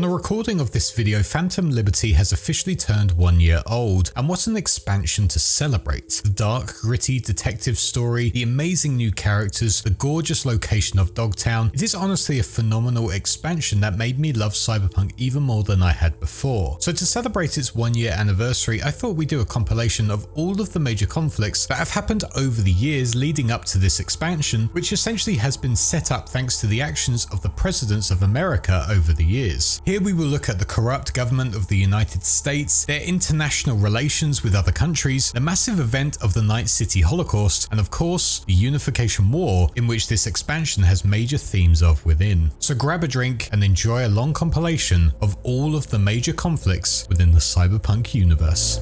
On the recording of this video, Phantom Liberty has officially turned 1 year old, and what an expansion to celebrate. The dark, gritty detective story, the amazing new characters, the gorgeous location of Dogtown. It is honestly a phenomenal expansion that made me love Cyberpunk even more than I had before. So to celebrate its 1 year anniversary, I thought we'd do a compilation of all of the major conflicts that have happened over the years leading up to this expansion, which essentially has been set up thanks to the actions of the presidents of America over the years. Here we will look at the corrupt government of the United States, their international relations with other countries, the massive event of the Night City Holocaust, and of course, the Unification War, in which this expansion has major themes of within. So grab a drink and enjoy a long compilation of all of the major conflicts within the Cyberpunk universe.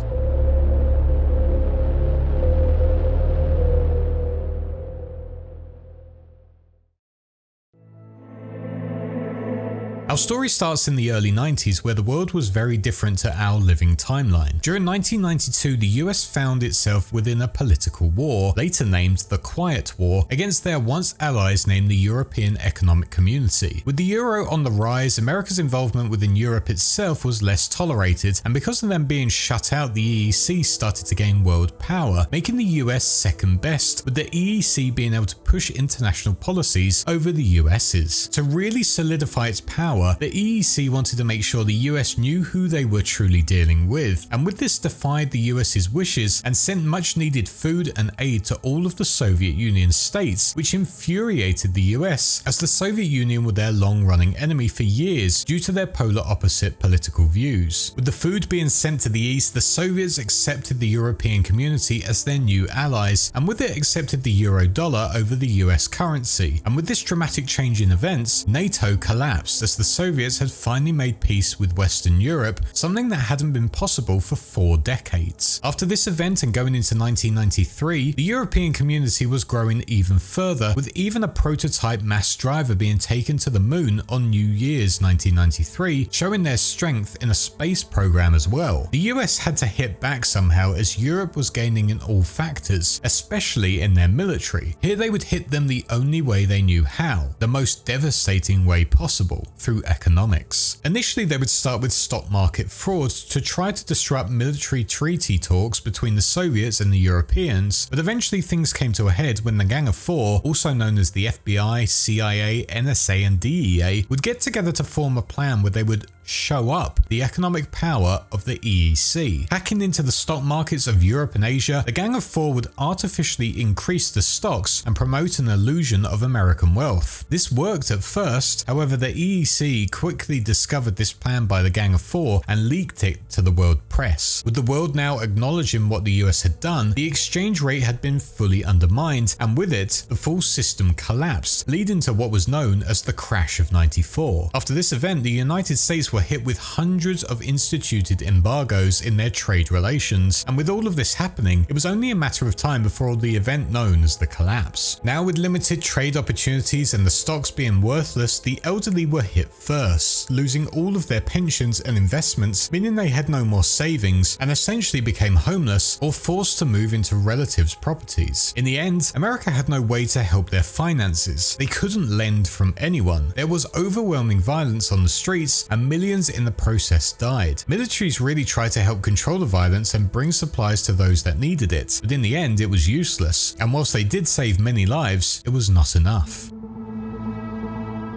Our story starts in the early 90s, where the world was very different to our living timeline. During 1992, the US found itself within a political war, later named the Quiet War, against their once allies named the European Economic Community. With the euro on the rise, America's involvement within Europe itself was less tolerated, and because of them being shut out, the EEC started to gain world power, making the US second best, with the EEC being able to push international policies over the US's. To really solidify its power, the EEC wanted to make sure the US knew who they were truly dealing with, and with this defied the US's wishes and sent much needed food and aid to all of the Soviet Union states, which infuriated the US, as the Soviet Union were their long-running enemy for years due to their polar opposite political views. With the food being sent to the East, the Soviets accepted the European community as their new allies, and with it accepted the euro-dollar over the US currency. And with this dramatic change in events, NATO collapsed as the Soviets had finally made peace with Western Europe, something that hadn't been possible for 4 decades. After this event and going into 1993, the European community was growing even further, with even a prototype mass driver being taken to the moon on New Year's 1993, showing their strength in a space program as well. The US had to hit back somehow, as Europe was gaining in all factors, especially in their military. Here they would hit them the only way they knew how, the most devastating way possible, through economics. Initially, they would start with stock market fraud to try to disrupt military treaty talks between the Soviets and the Europeans, but eventually things came to a head when the Gang of Four, also known as the FBI, CIA, NSA, and DEA, would get together to form a plan where they would show up the economic power of the EEC. Hacking into the stock markets of Europe and Asia, the Gang of Four would artificially increase the stocks and promote an illusion of American wealth. This worked at first, however the EEC quickly discovered this plan by the Gang of Four and leaked it to the world press. With the world now acknowledging what the US had done, the exchange rate had been fully undermined, and with it, the full system collapsed, leading to what was known as the crash of '94. After this event, the United States were hit with hundreds of instituted embargoes in their trade relations, and with all of this happening, it was only a matter of time before the event known as the collapse. Now with limited trade opportunities and the stocks being worthless, the elderly were hit first, losing all of their pensions and investments, meaning they had no more savings and essentially became homeless or forced to move into relatives' properties. In the end, America had no way to help their finances. They couldn't lend from anyone. There was overwhelming violence on the streets, and millions in the process died. Militaries really tried to help control the violence and bring supplies to those that needed it, but in the end it was useless, and whilst they did save many lives, it was not enough.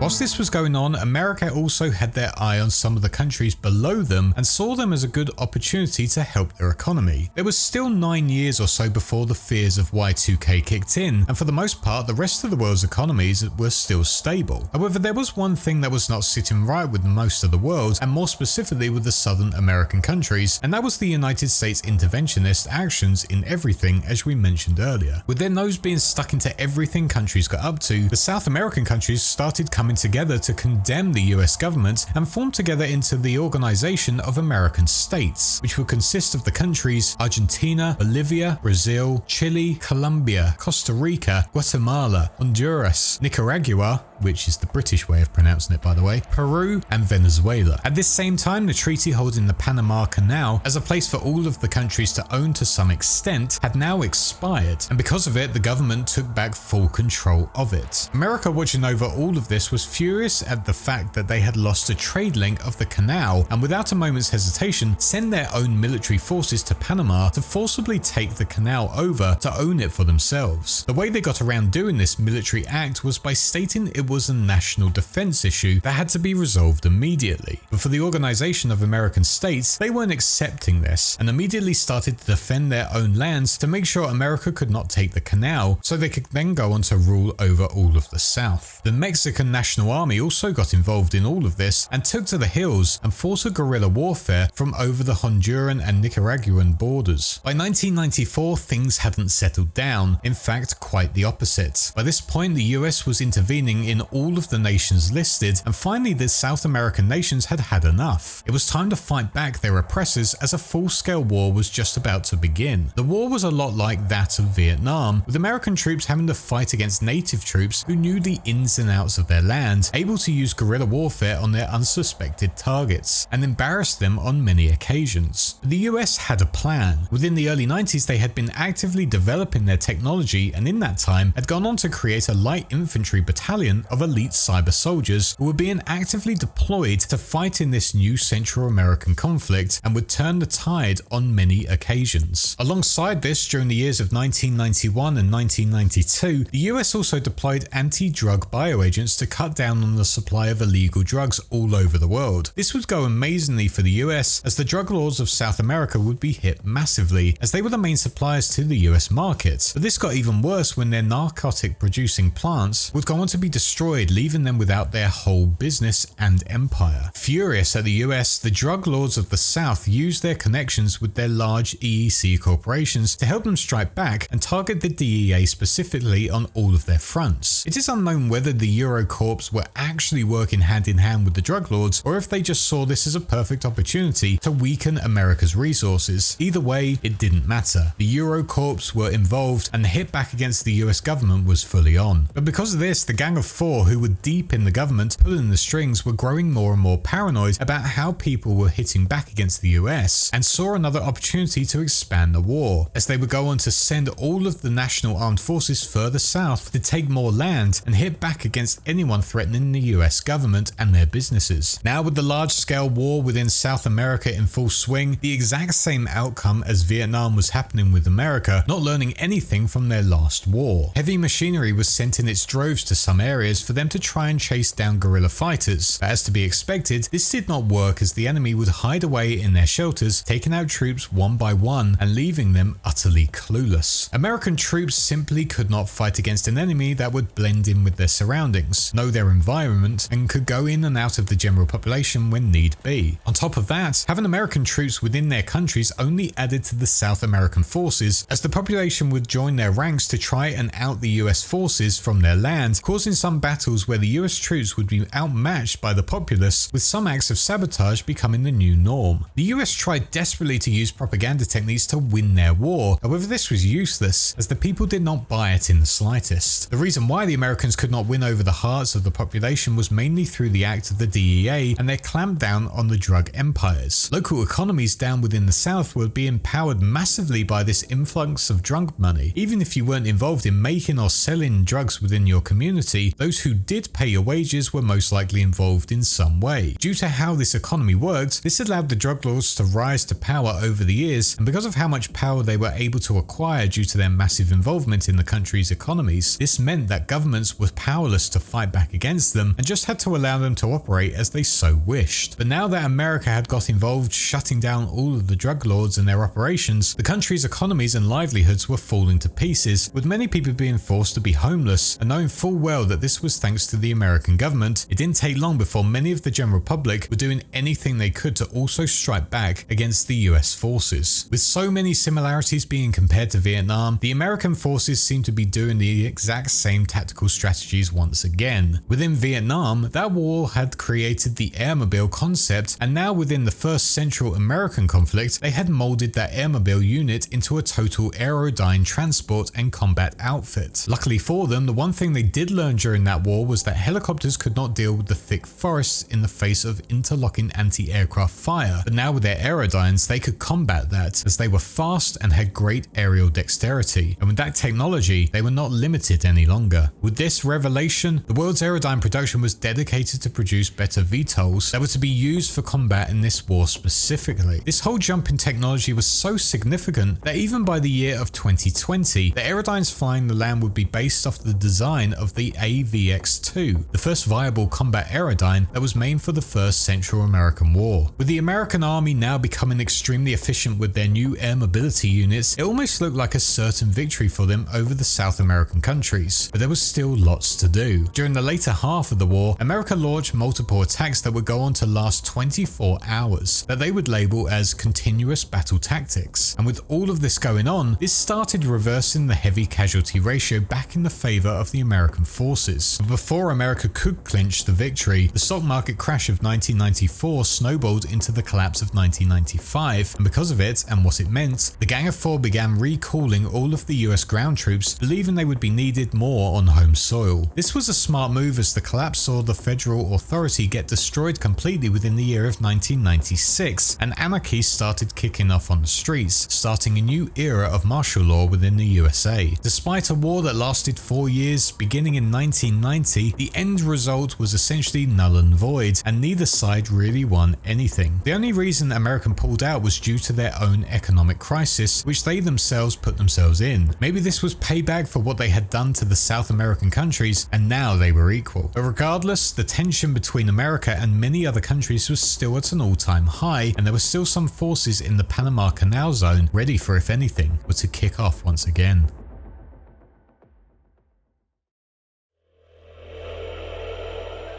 Whilst this was going on, America also had their eye on some of the countries below them and saw them as a good opportunity to help their economy. There was still 9 years or so before the fears of Y2K kicked in, and for the most part, the rest of the world's economies were still stable. However, there was one thing that was not sitting right with most of the world, and more specifically with the Southern American countries, and that was the United States interventionist actions in everything, as we mentioned earlier. With their nose being stuck into everything countries got up to, the South American countries started coming together to condemn the US government and form together into the Organization of American States, which would consist of the countries Argentina, Bolivia, Brazil, Chile, Colombia, Costa Rica, Guatemala, Honduras, Nicaragua, which is the British way of pronouncing it by the way, Peru, and Venezuela. At this same time, the treaty holding the Panama Canal as a place for all of the countries to own to some extent had now expired, and because of it, the government took back full control of it. America, watching over all of this, was furious at the fact that they had lost a trade link of the canal, and without a moment's hesitation send their own military forces to Panama to forcibly take the canal over to own it for themselves. The way they got around doing this military act was by stating it was a national defense issue that had to be resolved immediately. But for the Organization of American States, they weren't accepting this and immediately started to defend their own lands to make sure America could not take the canal, so they could then go on to rule over all of the South. The Mexican National Army also got involved in all of this and took to the hills and fought a guerrilla warfare from over the Honduran and Nicaraguan borders. By 1994, things hadn't settled down, in fact quite the opposite. By this point, the US was intervening in all of the nations listed, and finally the South American nations had had enough. It was time to fight back their oppressors as a full-scale war was just about to begin. The war was a lot like that of Vietnam, with American troops having to fight against native troops who knew the ins and outs of their land, able to use guerrilla warfare on their unsuspected targets, and embarrass them on many occasions. But the US had a plan. Within the early 90s, they had been actively developing their technology, and in that time had gone on to create a light infantry battalion of elite cyber soldiers who were being actively deployed to fight in this new Central American conflict and would turn the tide on many occasions. Alongside this, during the years of 1991 and 1992, the US also deployed anti-drug bioagents to cut down on the supply of illegal drugs all over the world. This would go amazingly for the US, as the drug lords of South America would be hit massively, as they were the main suppliers to the US market. But this got even worse when their narcotic producing plants would go on to be destroyed, leaving them without their whole business and empire. Furious at the US, the drug lords of the South used their connections with their large EEC corporations to help them strike back and target the DEA specifically on all of their fronts. It is unknown whether the Eurocorps were actually working hand in hand with the drug lords, or if they just saw this as a perfect opportunity to weaken America's resources. Either way, it didn't matter. The Eurocorps were involved and the hit back against the US government was fully on. But because of this, the Gang of Four, who were deep in the government pulling the strings, were growing more and more paranoid about how people were hitting back against the US and saw another opportunity to expand the war, as they would go on to send all of the national armed forces further south to take more land and hit back against anyone threatening the US government and their businesses. Now with the large-scale war within South America in full swing, the exact same outcome as Vietnam was happening with America, not learning anything from their last war. Heavy machinery was sent in its droves to some areas for them to try and chase down guerrilla fighters, but as to be expected, this did not work, as the enemy would hide away in their shelters, taking out troops one by one and leaving them utterly clueless. American troops simply could not fight against an enemy that would blend in with their surroundings, know their environment, and could go in and out of the general population when need be. On top of that, having American troops within their countries only added to the South American forces, as the population would join their ranks to try and out the US forces from their land, causing some battles where the US troops would be outmatched by the populace, with some acts of sabotage becoming the new norm. The US tried desperately to use propaganda techniques to win their war, however this was useless, as the people did not buy it in the slightest. The reason why the Americans could not win over the hearts of the population was mainly through the act of the DEA and their clampdown on the drug empires. Local economies down within the South would be empowered massively by this influx of drug money. Even if you weren't involved in making or selling drugs within your community, those who did pay your wages were most likely involved in some way. Due to how this economy worked, this allowed the drug lords to rise to power over the years, and because of how much power they were able to acquire due to their massive involvement in the country's economies, this meant that governments were powerless to fight back against them and just had to allow them to operate as they so wished. But now that America had got involved shutting down all of the drug lords and their operations, the country's economies and livelihoods were falling to pieces, with many people being forced to be homeless, and knowing full well that this was thanks to the American government, it didn't take long before many of the general public were doing anything they could to also strike back against the US forces. With so many similarities being compared to Vietnam, the American forces seem to be doing the exact same tactical strategies once again. Within Vietnam, that war had created the airmobile concept, and now within the first Central American conflict, they had molded that airmobile unit into a total aerodyne transport and combat outfit. Luckily for them, the one thing they did learn during that war was that helicopters could not deal with the thick forests in the face of interlocking anti-aircraft fire, but now with their aerodynes, they could combat that, as they were fast and had great aerial dexterity, and with that technology, they were not limited any longer. With this revelation, the world's Aerodyne production was dedicated to produce better VTOLs that were to be used for combat in this war specifically. This whole jump in technology was so significant that even by the year of 2020, the Aerodynes flying the land would be based off the design of the AVX-2, the first viable combat Aerodyne that was made for the First Central American War. With the American Army now becoming extremely efficient with their new air mobility units, it almost looked like a certain victory for them over the South American countries, but there was still lots to do. During the later half of the war, America launched multiple attacks that would go on to last 24 hours, that they would label as continuous battle tactics. And with all of this going on, this started reversing the heavy casualty ratio back in the favor of the American forces. But before America could clinch the victory, the stock market crash of 1994 snowballed into the collapse of 1995, and because of it and what it meant, the Gang of Four began recalling all of the US ground troops, believing they would be needed more on home soil. This was a smart move as the collapse saw the federal authority get destroyed completely within the year of 1996, and anarchy started kicking off on the streets, starting a new era of martial law within the USA. Despite a war that lasted 4 years, beginning in 1990, the end result was essentially null and void, and neither side really won anything. The only reason America pulled out was due to their own economic crisis, which they themselves put themselves in. Maybe this was payback for what they had done to the South American countries, and now they were equal. But regardless, the tension between America and many other countries was still at an all-time high, and there were still some forces in the Panama Canal zone ready for, if anything, were to kick off once again.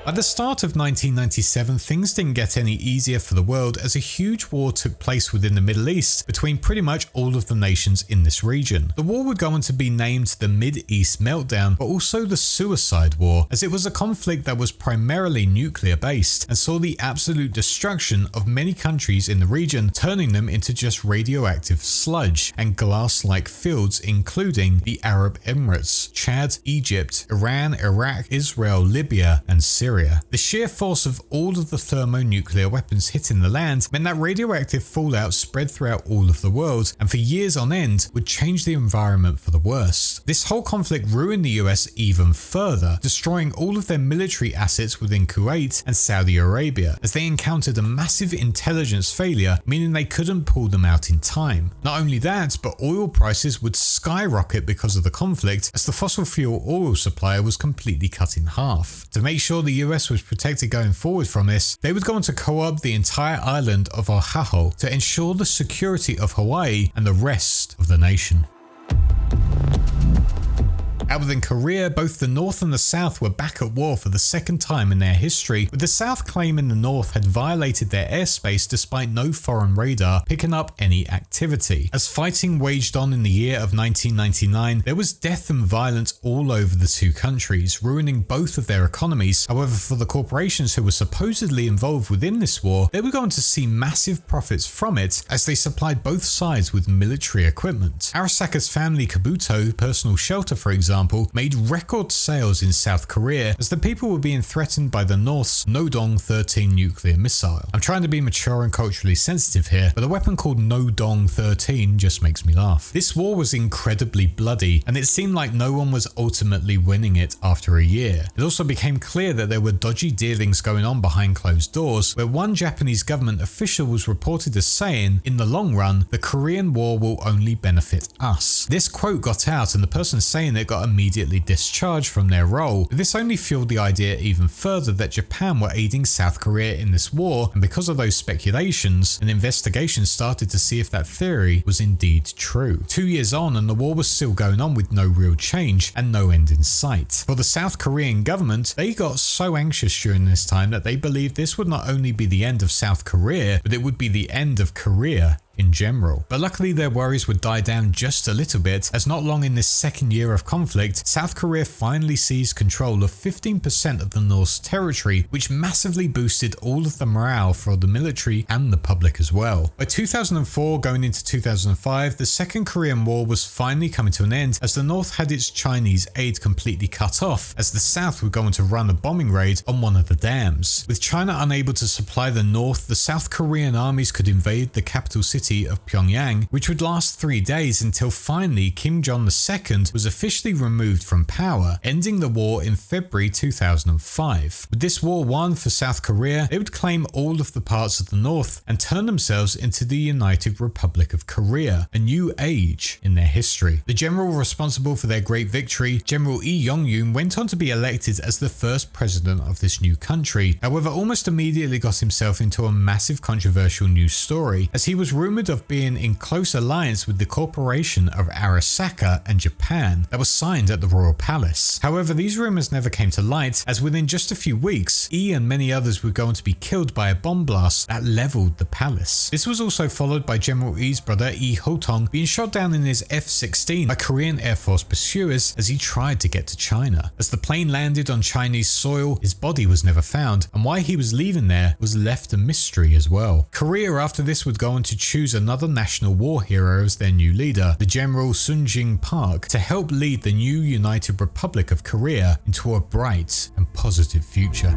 At the start of 1997, things didn't get any easier for the world as a huge war took place within the Middle East between pretty much all of the nations in this region. The war would go on to be named the Mideast Meltdown, but also the Suicide War, as it was a conflict that was primarily nuclear based and saw the absolute destruction of many countries in the region, turning them into just radioactive sludge and glass-like fields, including the Arab Emirates, Chad, Egypt, Iran, Iraq, Israel, Libya, and Syria. The sheer force of all of the thermonuclear weapons hitting the land meant that radioactive fallout spread throughout all of the world, and for years on end would change the environment for the worst. This whole conflict ruined the US even further, destroying all of their military assets within Kuwait and Saudi Arabia, as they encountered a massive intelligence failure, meaning they couldn't pull them out in time. Not only that, but oil prices would skyrocket because of the conflict, as the fossil fuel oil supply was completely cut in half. To make sure the US was protected going forward from this, they would go on to co-opt the entire island of Oahu to ensure the security of Hawaii and the rest of the nation. Out within Korea, both the North and the South were back at war for the second time in their history, with the South claiming the North had violated their airspace despite no foreign radar picking up any activity. As fighting waged on in the year of 1999, there was death and violence all over the two countries, ruining both of their economies. However, for the corporations who were supposedly involved within this war, they were going to see massive profits from it as they supplied both sides with military equipment. Arasaka's family Kabuto personal shelter, for example, made record sales in South Korea as the people were being threatened by the North's Nodong-13 nuclear missile. I'm trying to be mature and culturally sensitive here, but a weapon called Nodong-13 just makes me laugh. This war was incredibly bloody, and it seemed like no one was ultimately winning it after a year. It also became clear that there were dodgy dealings going on behind closed doors, where one Japanese government official was reported as saying, "In the long run, the Korean War will only benefit us." This quote got out, and the person saying it got immediately discharged from their role. This only fueled the idea even further that Japan were aiding South Korea in this war, and because of those speculations, an investigation started to see if that theory was indeed true. 2 years on, and the war was still going on with no real change and no end in sight. For the South Korean government, they got so anxious during this time that they believed this would not only be the end of South Korea, but it would be the end of Korea in general. But luckily their worries would die down just a little bit, as not long in this second year of conflict, South Korea finally seized control of 15% of the North's territory, which massively boosted all of the morale for the military and the public as well. By 2004 going into 2005, the Second Korean War was finally coming to an end, as the North had its Chinese aid completely cut off, as the South were going to run a bombing raid on one of the dams. With China unable to supply the North, the South Korean armies could invade the capital city city of Pyongyang, which would last 3 days until finally Kim Jong II was officially removed from power, ending the war in February 2005. With this war won for South Korea, they would claim all of the parts of the North and turn themselves into the United Republic of Korea, a new age in their history. The general responsible for their great victory, General Lee Yong-yoon, went on to be elected as the first president of this new country. However, almost immediately got himself into a massive controversial news story, as he was rumored of being in close alliance with the corporation of Arasaka and Japan that was signed at the Royal Palace. However, these rumors never came to light, as within just a few weeks, Lee and many others were going to be killed by a bomb blast that leveled the palace. This was also followed by General Lee's brother Lee Ho-tong being shot down in his F-16 by Korean Air Force pursuers as he tried to get to China. As the plane landed on Chinese soil, his body was never found, and why he was leaving there was left a mystery as well. Korea after this would go on to choose another national war hero as their new leader, the General Sun Jin Park, to help lead the new United Republic of Korea into a bright and positive future.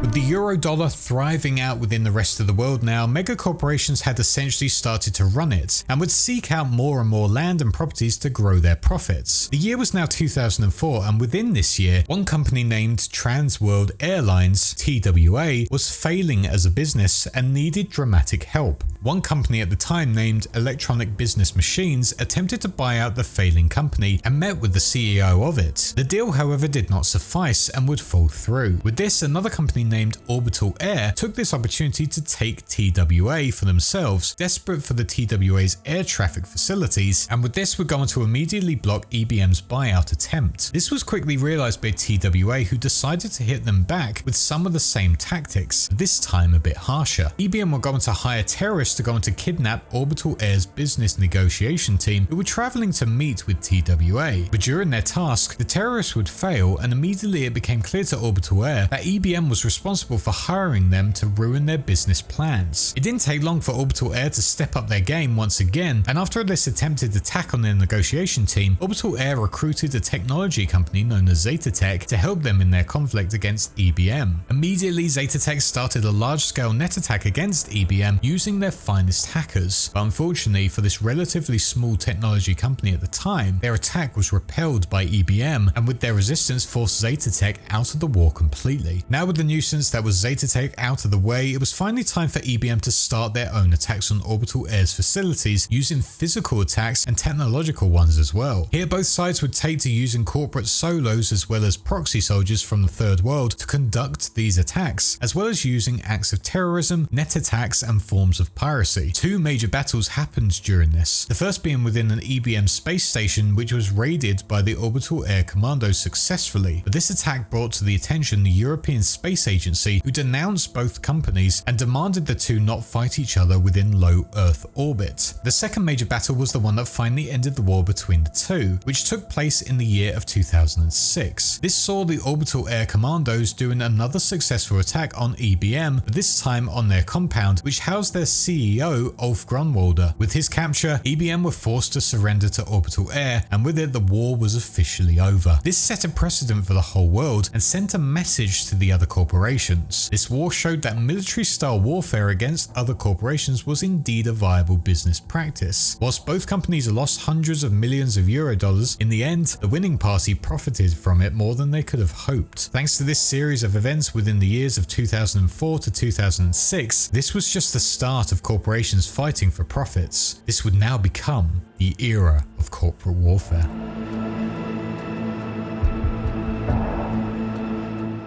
With the euro-dollar thriving out within the rest of the world now, mega corporations had essentially started to run it and would seek out more and more land and properties to grow their profits. The year was now 2004, and within this year, one company named Trans World Airlines, TWA, was failing as a business and needed dramatic help. One company at the time named Electronic Business Machines attempted to buy out the failing company and met with the CEO of it. The deal, however, did not suffice and would fall through. With this, another company named Orbital Air took this opportunity to take TWA for themselves, desperate for the TWA's air traffic facilities, and with this were going to immediately block IBM's buyout attempt. This was quickly realized by TWA, who decided to hit them back with some of the same tactics, this time a bit harsher. IBM were going to hire terrorists to go on to kidnap Orbital Air's business negotiation team, who were traveling to meet with TWA. But during their task, the terrorists would fail, and immediately it became clear to Orbital Air that IBM was responsible for hiring them to ruin their business plans. It didn't take long for Orbital Air to step up their game once again, and after this attempted attack on their negotiation team, Orbital Air recruited a technology company known as Zetatech to help them in their conflict against IBM. Immediately, Zetatech started a large-scale net attack against IBM using their finest hackers, but unfortunately for this relatively small technology company at the time, their attack was repelled by IBM, and with their resistance forced Zetatech out of the war completely. Now with the nuisance that was Zetatech out of the way, it was finally time for IBM to start their own attacks on Orbital Air's facilities using physical attacks and technological ones as well. Here both sides would take to using corporate solos as well as proxy soldiers from the third world to conduct these attacks, as well as using acts of terrorism, net attacks and forms of piracy. Two major battles happened during this, the first being within an IBM space station which was raided by the Orbital Air Commandos successfully, but this attack brought to the attention the European Space Agency, who denounced both companies and demanded the two not fight each other within low Earth orbit. The second major battle was the one that finally ended the war between the two, which took place in the year of 2006. This saw the Orbital Air Commandos doing another successful attack on IBM, but this time on their compound, which housed their CEO Ulf Grunwalder. With his capture, IBM were forced to surrender to Orbital Air, and with it the war was officially over. This set a precedent for the whole world and sent a message to the other corporations. This war showed that military-style warfare against other corporations was indeed a viable business practice. Whilst both companies lost hundreds of millions of $, in the end, the winning party profited from it more than they could have hoped. Thanks to this series of events within the years of 2004 to 2006, this was just the start of corporations fighting for profits. This would now become the era of corporate warfare.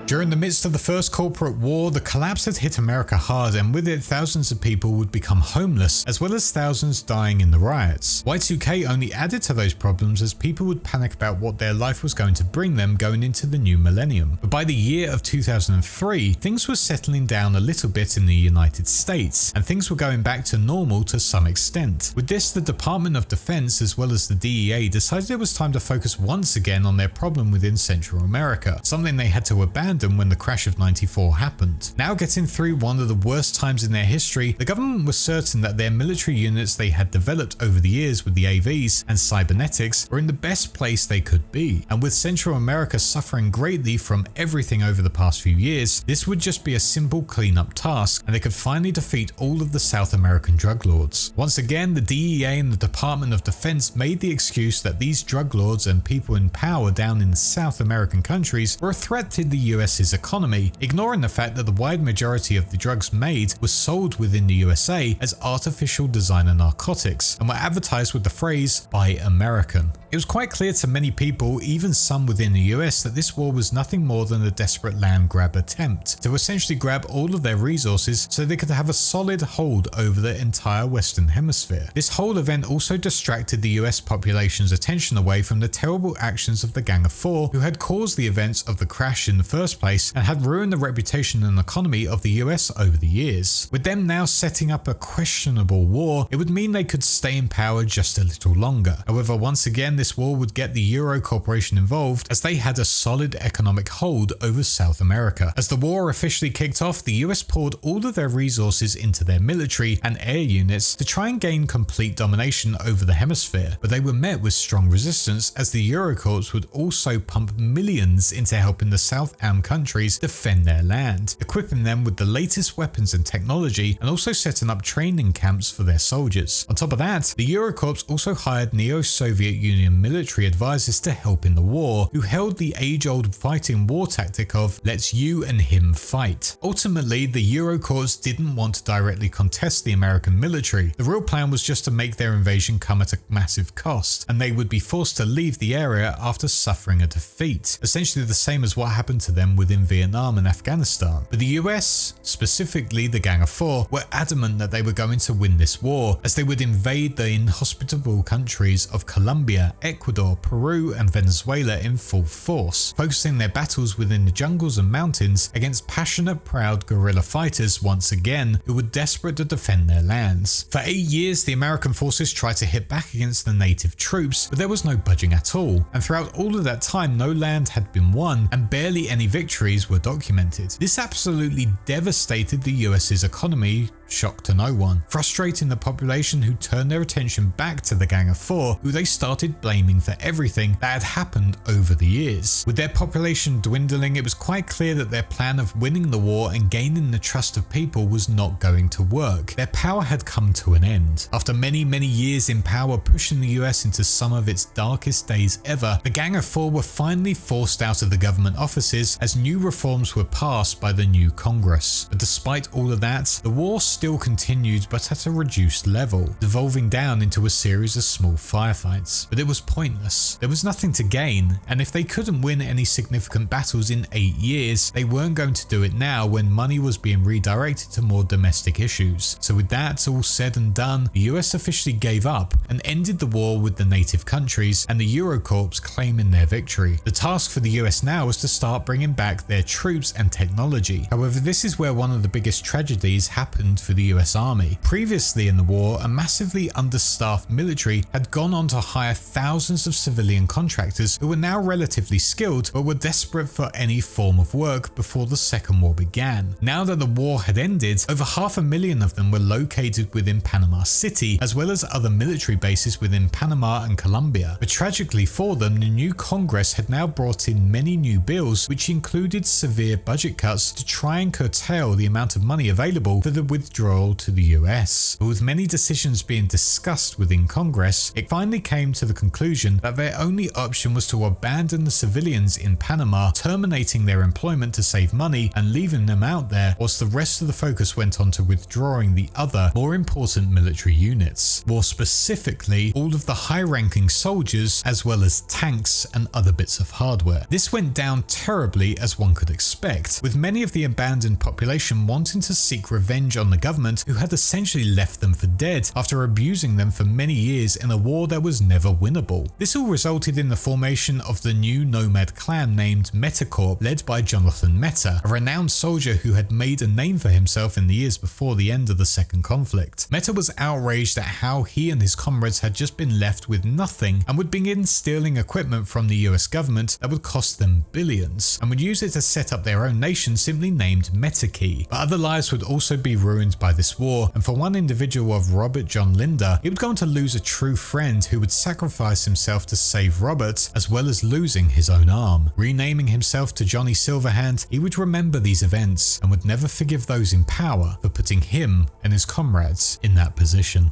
During the midst of the first corporate war, the collapse had hit America hard, and with it thousands of people would become homeless, as well as thousands dying in the riots. Y2K only added to those problems as people would panic about what their life was going to bring them going into the new millennium. But by the year of 2003, things were settling down a little bit in the United States, and things were going back to normal to some extent. With this, the Department of Defense as well as the DEA decided it was time to focus once again on their problem within Central America, something they had to abandon abandoned when the crash of '94 happened. Now getting through one of the worst times in their history, the government was certain that their military units they had developed over the years with the AVs and cybernetics were in the best place they could be. And with Central America suffering greatly from everything over the past few years, this would just be a simple cleanup task and they could finally defeat all of the South American drug lords. Once again, the DEA and the Department of Defense made the excuse that these drug lords and people in power down in the South American countries were a threat to the US's economy, ignoring the fact that the wide majority of the drugs made was sold within the USA as artificial designer narcotics and were advertised with the phrase "Buy American." It was quite clear to many people, even some within the US, that this war was nothing more than a desperate land grab attempt to essentially grab all of their resources so they could have a solid hold over the entire Western Hemisphere. This whole event also distracted the US population's attention away from the terrible actions of the Gang of Four, who had caused the events of the crash in the first place and had ruined the reputation and economy of the US over the years. With them now setting up a questionable war, it would mean they could stay in power just a little longer. However, once again, this war would get the Euro Corporation involved as they had a solid economic hold over South America. As the war officially kicked off, the US poured all of their resources into their military and air units to try and gain complete domination over the hemisphere, but they were met with strong resistance as the Eurocorps would also pump millions into helping the South Am countries defend their land, equipping them with the latest weapons and technology and also setting up training camps for their soldiers. On top of that, the Eurocorps also hired Neo-Soviet Union military advisors to help in the war, who held the age-old fighting war tactic of "let's you and him fight." Ultimately, the Eurocorps didn't want to directly contest the American military. The real plan was just to make their invasion come at a massive cost, and they would be forced to leave the area after suffering a defeat, essentially the same as what happened to them within Vietnam and Afghanistan. But the US, specifically the Gang of Four, were adamant that they were going to win this war, as they would invade the inhospitable countries of Colombia, Ecuador, Peru and Venezuela in full force, focusing their battles within the jungles and mountains against passionate, proud guerrilla fighters once again, who were desperate to defend their lands. For 8 years, the American forces tried to hit back against the native troops, but there was no budging at all, and throughout all of that time no land had been won and barely any victories were documented. This absolutely devastated the US's economy, shock to no one, frustrating the population, who turned their attention back to the Gang of Four, who they started blaming for everything that had happened over the years. With their population dwindling, it was quite clear that their plan of winning the war and gaining the trust of people was not going to work. Their power had come to an end. After many years in power, pushing the US into some of its darkest days ever, the Gang of Four were finally forced out of the government offices as new reforms were passed by the new Congress. But despite all of that, the war still continued, but at a reduced level, devolving down into a series of small firefights. But it was pointless. There was nothing to gain, and if they couldn't win any significant battles in 8 years, they weren't going to do it now when money was being redirected to more domestic issues. So with that all said and done, the US officially gave up and ended the war with the native countries and the Eurocorps claiming their victory. The task for the US now was to start bringing back their troops and technology. However, this is where one of the biggest tragedies happened for the US Army. Previously in the war, a massively understaffed military had gone on to hire thousands of civilian contractors who were now relatively skilled but were desperate for any form of work before the Second War began. Now that the war had ended, over 500,000 of them were located within Panama City, as well as other military bases within Panama and Colombia. But tragically for them, the new Congress had now brought in many new bills, which included severe budget cuts to try and curtail the amount of money available for the withdrawal to the US. But with many decisions being discussed within Congress, it finally came to the conclusion that their only option was to abandon the civilians in Panama, terminating their employment to save money and leaving them out there, whilst the rest of the focus went on to withdrawing the other, more important military units. More specifically, all of the high-ranking soldiers, as well as tanks and other bits of hardware. This went down terribly, as one could expect, with many of the abandoned population wanting to seek revenge on the government, who had essentially left them for dead after abusing them for many years in a war that was never winnable. This all resulted in the formation of the new nomad clan named Metacorp, led by Jonathan Meta, a renowned soldier who had made a name for himself in the years before the end of the second conflict. Meta was outraged at how he and his comrades had just been left with nothing and would begin stealing equipment from the US government that would cost them billions, and would use it to set up their own nation simply named Metakey. But other lives would also be ruined by this war, and for one individual of Robert John Linder, he would go on to lose a true friend who would sacrifice himself to save Robert, as well as losing his own arm. Renaming himself to Johnny Silverhand, he would remember these events and would never forgive those in power for putting him and his comrades in that position.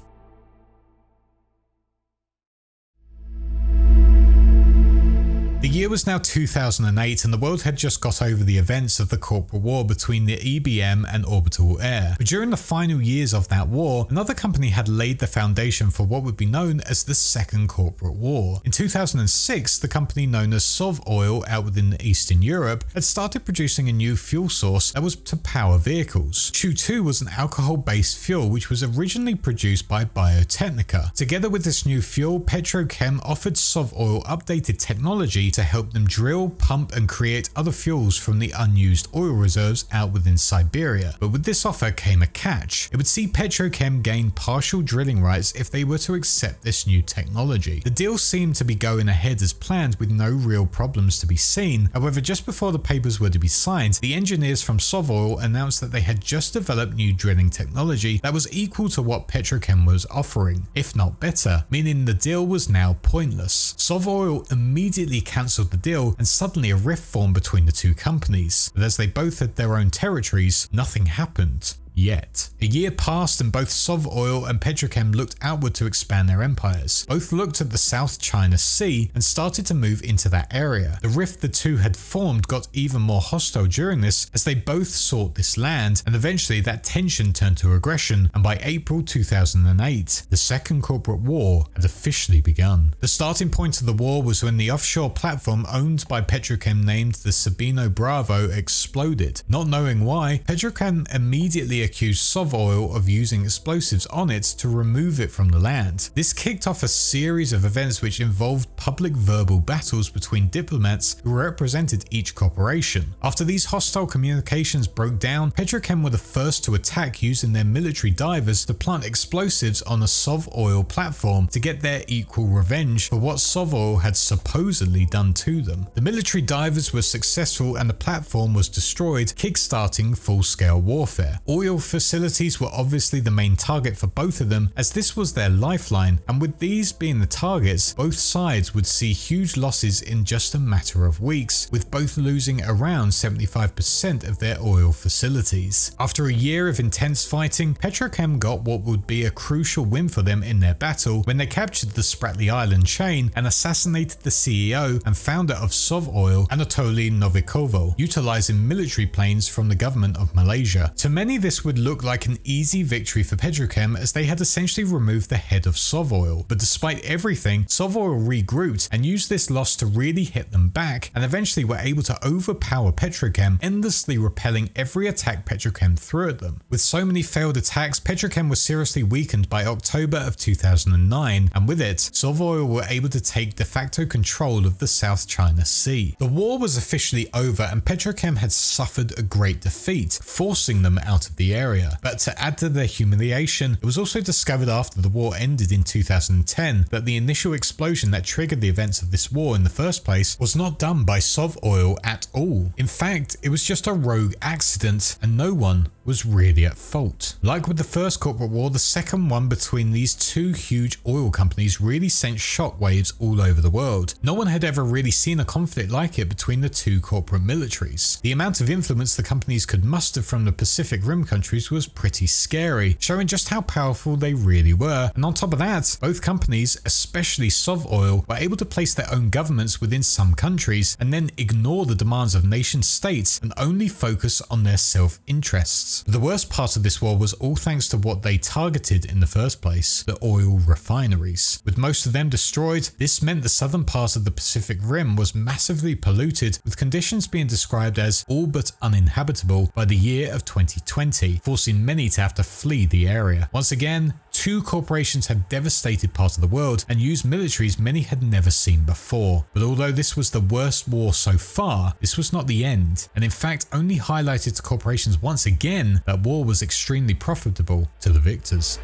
The year was now 2008 and the world had just got over the events of the corporate war between the EBM and Orbital Air. But during the final years of that war, another company had laid the foundation for what would be known as the Second Corporate War. In 2006, the company known as SovOil out within Eastern Europe had started producing a new fuel source that was to power vehicles. Chu-2 was an alcohol-based fuel which was originally produced by Biotechnica. Together with this new fuel, Petrochem offered SovOil updated technology to help them drill, pump and create other fuels from the unused oil reserves out within Siberia. But with this offer came a catch. It would see Petrochem gain partial drilling rights if they were to accept this new technology. The deal seemed to be going ahead as planned with no real problems to be seen. However, just before the papers were to be signed, the engineers from SovOil announced that they had just developed new drilling technology that was equal to what Petrochem was offering, if not better, meaning the deal was now pointless. SovOil immediately cancelled the deal and suddenly a rift formed between the two companies, but as they both had their own territories, nothing happened. Yet. A year passed and both SovOil and Petrochem looked outward to expand their empires. Both looked at the South China Sea and started to move into that area. The rift the two had formed got even more hostile during this as they both sought this land, and eventually that tension turned to aggression, and by April 2008, the Second Corporate War had officially begun. The starting point of the war was when the offshore platform owned by Petrochem named the Sabino Bravo exploded. Not knowing why, Petrochem immediately accused SovOil of using explosives on it to remove it from the land. This kicked off a series of events which involved public verbal battles between diplomats who represented each corporation. After these hostile communications broke down, Petrochem were the first to attack using their military divers to plant explosives on a SovOil platform to get their equal revenge for what SovOil had supposedly done to them. The military divers were successful and the platform was destroyed, kickstarting full-scale warfare. Oil facilities were obviously the main target for both of them, as this was their lifeline, and with these being the targets, both sides would see huge losses in just a matter of weeks, with both losing around 75% of their oil facilities. After a year of intense fighting, Petrochem got what would be a crucial win for them in their battle when they captured the Spratly Island chain and assassinated the CEO and founder of SovOil, Anatoly Novikovo, utilizing military planes from the government of Malaysia. To many, this would look like an easy victory for Petrochem as they had essentially removed the head of SovOil. But despite everything, SovOil regrouped and used this loss to really hit them back, and eventually were able to overpower Petrochem, endlessly repelling every attack Petrochem threw at them. With so many failed attacks, Petrochem was seriously weakened by October of 2009, and with it, SovOil were able to take de facto control of the South China Sea. The war was officially over and Petrochem had suffered a great defeat, forcing them out of the area. But to add to their humiliation, it was also discovered after the war ended in 2010 that the initial explosion that triggered the events of this war in the first place was not done by SovOil at all. In fact, it was just a rogue accident and no one was really at fault. Like with the first corporate war, the second one between these two huge oil companies really sent shockwaves all over the world. No one had ever really seen a conflict like it between the two corporate militaries. The amount of influence the companies could muster from the Pacific Rim countries was pretty scary, showing just how powerful they really were. And on top of that, both companies, especially SovOil, were able to place their own governments within some countries and then ignore the demands of nation states and only focus on their self-interests. that. The worst part of this war was all thanks to what they targeted in the first place, the oil refineries. With most of them destroyed, this meant the southern part of the Pacific Rim was massively polluted, with conditions being described as all but uninhabitable by the year of 2020, forcing many to have to flee the area. Once again, two corporations had devastated part of the world and used militaries many had never seen before. But although this was the worst war so far, this was not the end, and in fact only highlighted to corporations once again that war was extremely profitable to the victors.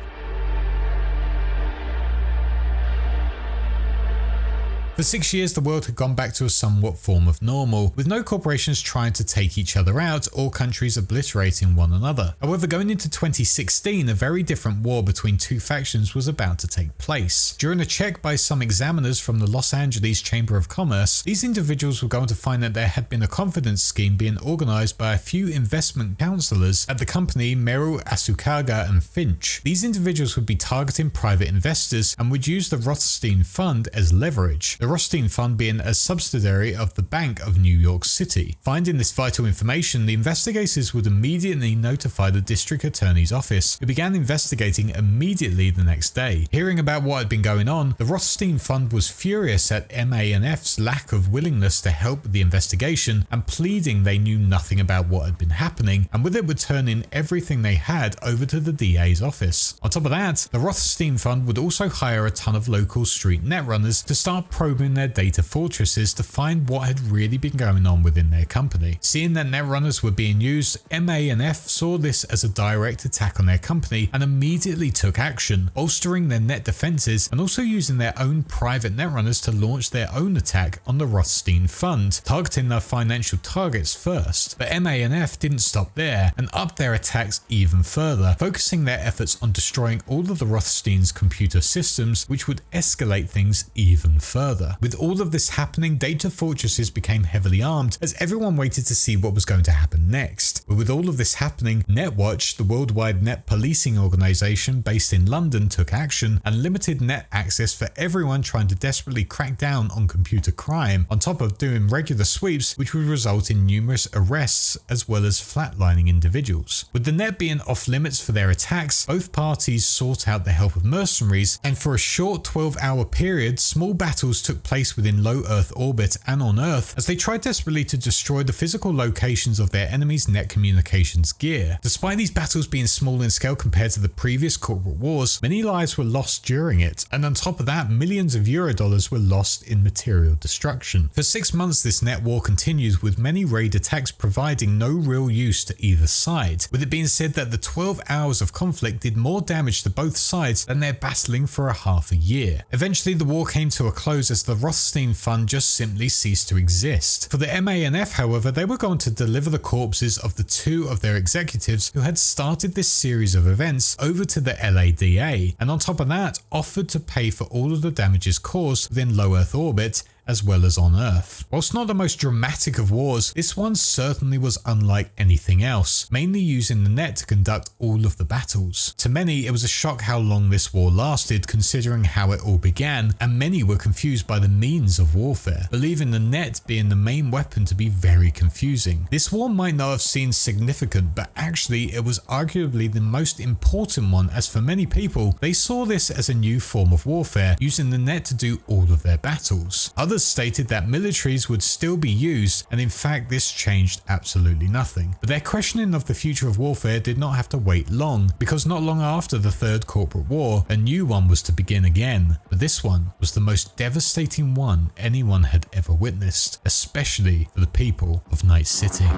For 6 years, the world had gone back to a somewhat form of normal, with no corporations trying to take each other out or countries obliterating one another. However, going into 2016, a very different war between two factions was about to take place. During a check by some examiners from the Los Angeles Chamber of Commerce, these individuals were going to find that there had been a confidence scheme being organized by a few investment counselors at the company Merrill, Asukaga and Finch. These individuals would be targeting private investors and would use the Rothstein Fund as leverage. The Rothstein Fund being a subsidiary of the Bank of New York City. Finding this vital information, the investigators would immediately notify the district attorney's office, who began investigating immediately the next day. Hearing about what had been going on, the Rothstein Fund was furious at MANF's lack of willingness to help with the investigation and pleading they knew nothing about what had been happening, and with it would turn in everything they had over to the DA's office. On top of that, the Rothstein Fund would also hire a ton of local street netrunners to start probing their data fortresses to find what had really been going on within their company. Seeing that netrunners were being used, MANF saw this as a direct attack on their company and immediately took action, bolstering their net defenses and also using their own private netrunners to launch their own attack on the Rothstein Fund, targeting their financial targets first. But MANF didn't stop there and upped their attacks even further, focusing their efforts on destroying all of the Rothstein's computer systems, which would escalate things even further. With all of this happening, data fortresses became heavily armed as everyone waited to see what was going to happen next. But with all of this happening, Netwatch, the worldwide net policing organization based in London, took action and limited net access for everyone trying to desperately crack down on computer crime, on top of doing regular sweeps which would result in numerous arrests as well as flatlining individuals. With the net being off limits for their attacks, both parties sought out the help of mercenaries, and for a short 12-hour period, small battles took place within low Earth orbit and on Earth as they tried desperately to destroy the physical locations of their enemy's net communications gear. Despite these battles being small in scale compared to the previous corporate wars, many lives were lost during it, and on top of that, millions of Eurodollars were lost in material destruction. For 6 months, this net war continued, with many raid attacks providing no real use to either side, with it being said that the 12 hours of conflict did more damage to both sides than their battling for a half a year. Eventually, the war came to a close as the Rothstein Fund just simply ceased to exist. For the MANF, however, they were going to deliver the corpses of the two of their executives who had started this series of events over to the LADA, and on top of that, offered to pay for all of the damages caused within low Earth orbit as well as on Earth. Whilst not the most dramatic of wars, this one certainly was unlike anything else, mainly using the net to conduct all of the battles. To many, it was a shock how long this war lasted, considering how it all began, and many were confused by the means of warfare, believing the net being the main weapon to be very confusing. This war might not have seemed significant, but actually it was arguably the most important one, as for many people, they saw this as a new form of warfare, using the net to do all of their battles. Others stated that militaries would still be used, and in fact this changed absolutely nothing. But their questioning of the future of warfare did not have to wait long, because not long after the Third Corporate War, a new one was to begin again. But this one was the most devastating one anyone had ever witnessed, especially for the people of Night City.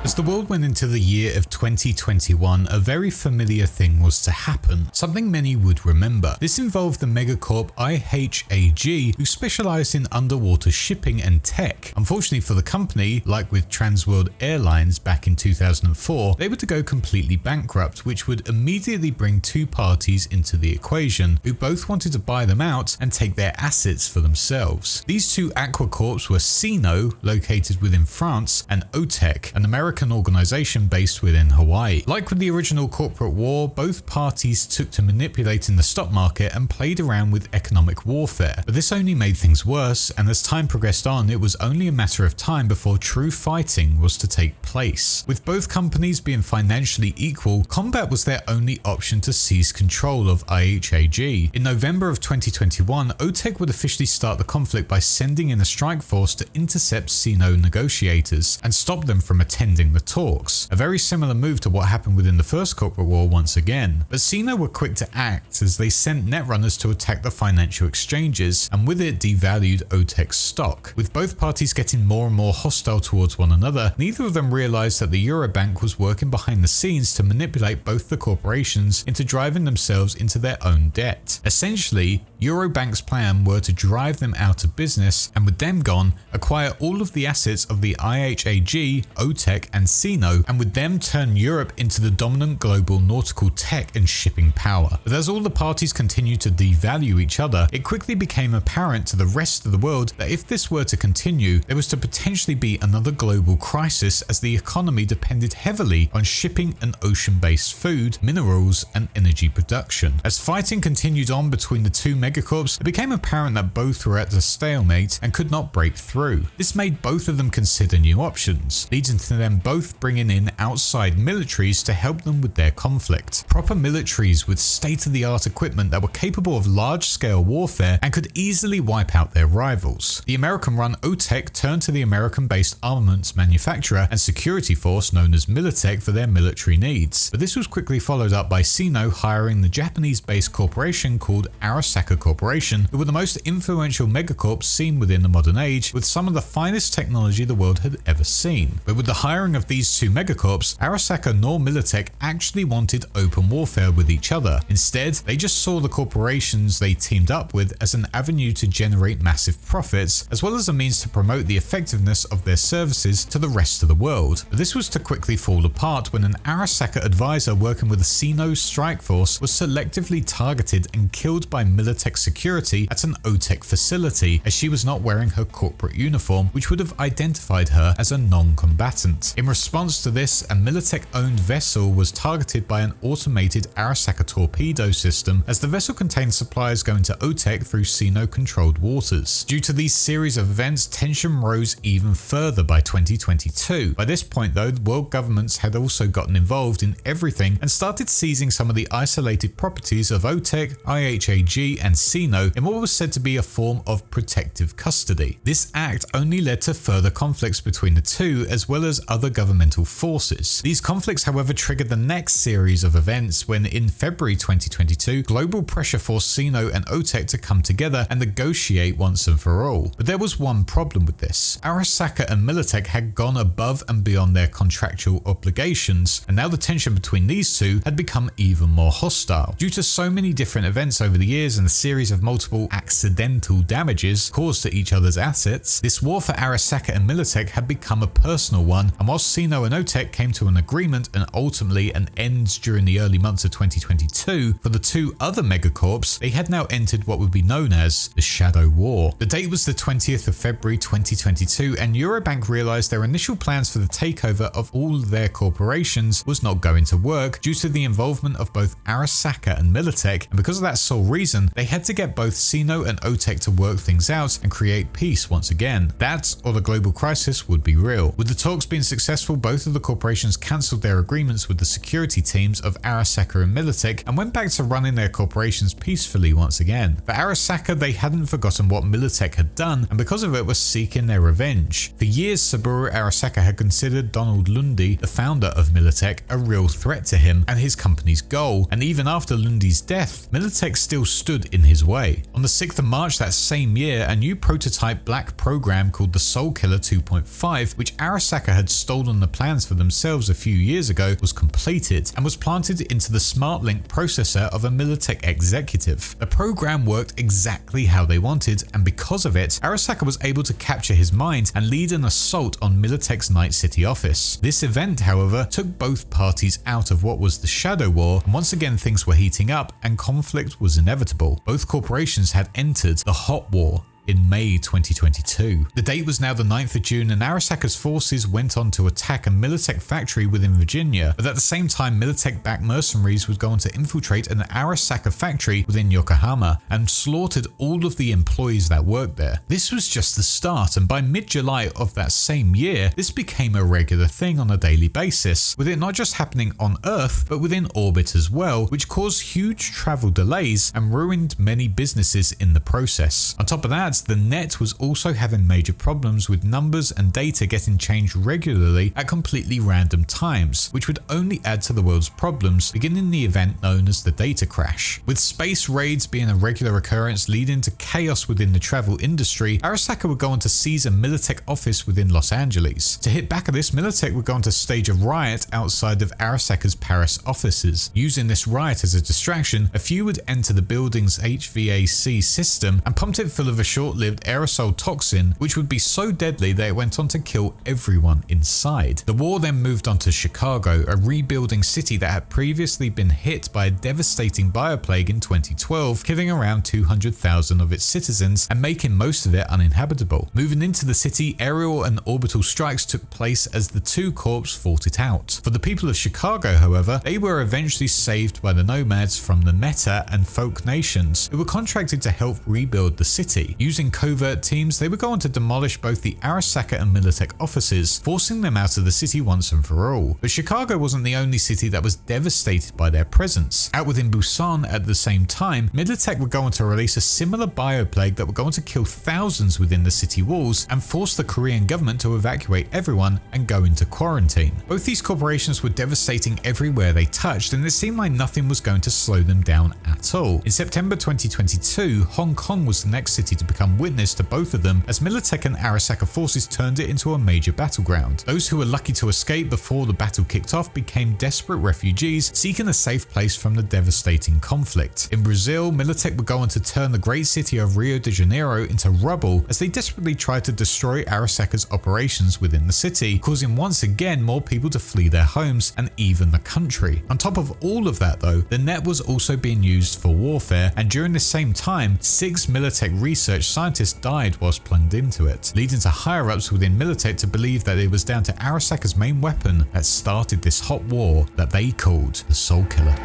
As the world went into the year of 2021, a very familiar thing was to happen, something many would remember. This involved the megacorp IHAG, who specialized in underwater shipping and tech. Unfortunately for the company, like with Transworld Airlines back in 2004, they were to go completely bankrupt, which would immediately bring two parties into the equation, who both wanted to buy them out and take their assets for themselves. These two aquacorps were Sino, located within France, and OTEC, an American American organization based within Hawaii. Like with the original corporate war, both parties took to manipulating the stock market and played around with economic warfare. But this only made things worse, and as time progressed on, it was only a matter of time before true fighting was to take place. With both companies being financially equal, combat was their only option to seize control of IHAG. In November of 2021, OTEC would officially start the conflict by sending in a strike force to intercept Sino negotiators and stop them from attending the talks. A very similar move to what happened within the first corporate war once again. But Sino were quick to act as they sent netrunners to attack the financial exchanges, and with it devalued OTEC's stock. With both parties getting more and more hostile towards one another, neither of them realized that the Eurobank was working behind the scenes to manipulate both the corporations into driving themselves into their own debt. Essentially, Eurobank's plan were to drive them out of business, and with them gone, acquire all of the assets of the IHAG, OTEC and Sino, and with them turn Europe into the dominant global nautical tech and shipping power. But as all the parties continued to devalue each other, it quickly became apparent to the rest of the world that if this were to continue, there was to potentially be another global crisis, as the economy depended heavily on shipping and ocean-based food, minerals and energy production. As fighting continued on between the two megacorps, it became apparent that both were at a stalemate and could not break through. This made both of them consider new options, leading to them both bringing in outside militaries to help them with their conflict. Proper militaries with state-of-the-art equipment that were capable of large-scale warfare and could easily wipe out their rivals. The American-run OTEC turned to the American-based armaments manufacturer and security force known as Militech for their military needs, but this was quickly followed up by Sino hiring the Japanese-based corporation called Arasaka Corporation, who were the most influential megacorps seen within the modern age, with some of the finest technology the world had ever seen. But with the hiring of these two megacorps, Arasaka nor Militech actually wanted open warfare with each other. Instead, they just saw the corporations they teamed up with as an avenue to generate massive profits, as well as a means to promote the effectiveness of their services to the rest of the world. But this was to quickly fall apart when an Arasaka advisor working with the Sino strike force was selectively targeted and killed by Militech security at an OTEC facility, as she was not wearing her corporate uniform, which would have identified her as a non-combatant. In response to this, a Militech-owned vessel was targeted by an automated Arasaka torpedo system, as the vessel contained supplies going to OTEC through Sino-controlled waters. Due to these series of events, tension rose even further by 2022. By this point though, the world governments had also gotten involved in everything and started seizing some of the isolated properties of OTEC, IHAG and Sino in what was said to be a form of protective custody. This act only led to further conflicts between the two, as well as other governmental forces. These conflicts however triggered the next series of events when in February 2022, global pressure forced Sino and OTEC to come together and negotiate once and for all. But there was one problem with this. Arasaka and Militech had gone above and beyond their contractual obligations, and now the tension between these two had become even more hostile. Due to so many different events over the years and a series of multiple accidental damages caused to each other's assets, this war for Arasaka and Militech had become a personal one, and while Sino and OTEC came to an agreement and ultimately an end during the early months of 2022, for the two other megacorps, they had now entered what would be known as the Shadow War. The date was the 20th of February 2022, and Eurobank realized their initial plans for the takeover of all their corporations was not going to work due to the involvement of both Arasaka and Militech, and because of that sole reason, they had to get both Sino and OTEC to work things out and create peace once again. That, or the global crisis, would be real. With the talks being successful, both of the corporations cancelled their agreements with the security teams of Arasaka and Militech and went back to running their corporations peacefully once again. For Arasaka, they hadn't forgotten what Militech had done, and because of it were seeking their revenge. For years, Saburo Arasaka had considered Donald Lundy, the founder of Militech, a real threat to him and his company's goal, and even after Lundy's death, Militech still stood in his way. On the 6th of March that same year, a new prototype black program called the Soul Killer 2.5, which Arasaka had stolen the plans for themselves a few years ago, was completed and was planted into the SmartLink processor of a Militech executive. The program worked exactly how they wanted, and because of it, Arasaka was able to capture his mind and lead an assault on Militech's Night City office. This event, however, took both parties out of what was the Shadow War, and once again things were heating up and conflict was inevitable. Both corporations had entered the Hot War. in May 2022. The date was now the 9th of June and Arasaka's forces went on to attack a Militech factory within Virginia, but at the same time Militech-backed mercenaries would go on to infiltrate an Arasaka factory within Yokohama and slaughtered all of the employees that worked there. This was just the start, and by mid-July of that same year, this became a regular thing on a daily basis, with it not just happening on Earth, but within orbit as well, which caused huge travel delays and ruined many businesses in the process. On top of that, the net was also having major problems with numbers and data getting changed regularly at completely random times, which would only add to the world's problems, beginning the event known as the data crash. With space raids being a regular occurrence leading to chaos within the travel industry, Arasaka would go on to seize a Militech office within Los Angeles. To hit back at this, Militech would go on to stage a riot outside of Arasaka's Paris offices. Using this riot as a distraction, a few would enter the building's HVAC system and pumped it full of a short-lived aerosol toxin, which would be so deadly that it went on to kill everyone inside. The war then moved on to Chicago, a rebuilding city that had previously been hit by a devastating bioplague in 2012, killing around 200,000 of its citizens and making most of it uninhabitable. Moving into the city, aerial and orbital strikes took place as the two corps fought it out. For the people of Chicago, however, they were eventually saved by the nomads from the Meta and Folk nations, who were contracted to help rebuild the city. Using covert teams, they would go on to demolish both the Arasaka and Militech offices, forcing them out of the city once and for all. But Chicago wasn't the only city that was devastated by their presence. Out within Busan at the same time, Militech would go on to release a similar bioplague that would go on to kill thousands within the city walls and force the Korean government to evacuate everyone and go into quarantine. Both these corporations were devastating everywhere they touched, and it seemed like nothing was going to slow them down at all. In September 2022, Hong Kong was the next city to become witness to both of them as Militech and Arasaka forces turned it into a major battleground. Those who were lucky to escape before the battle kicked off became desperate refugees seeking a safe place from the devastating conflict. In Brazil, Militech would go on to turn the great city of Rio de Janeiro into rubble as they desperately tried to destroy Arasaka's operations within the city, causing once again more people to flee their homes and even the country. On top of all of that though, the net was also being used for warfare, and during this same time, 6 Militech research scientists died whilst plugged into it, leading to higher-ups within Militech to believe that it was down to Arasaka's main weapon that started this hot war that they called the Soul Killer.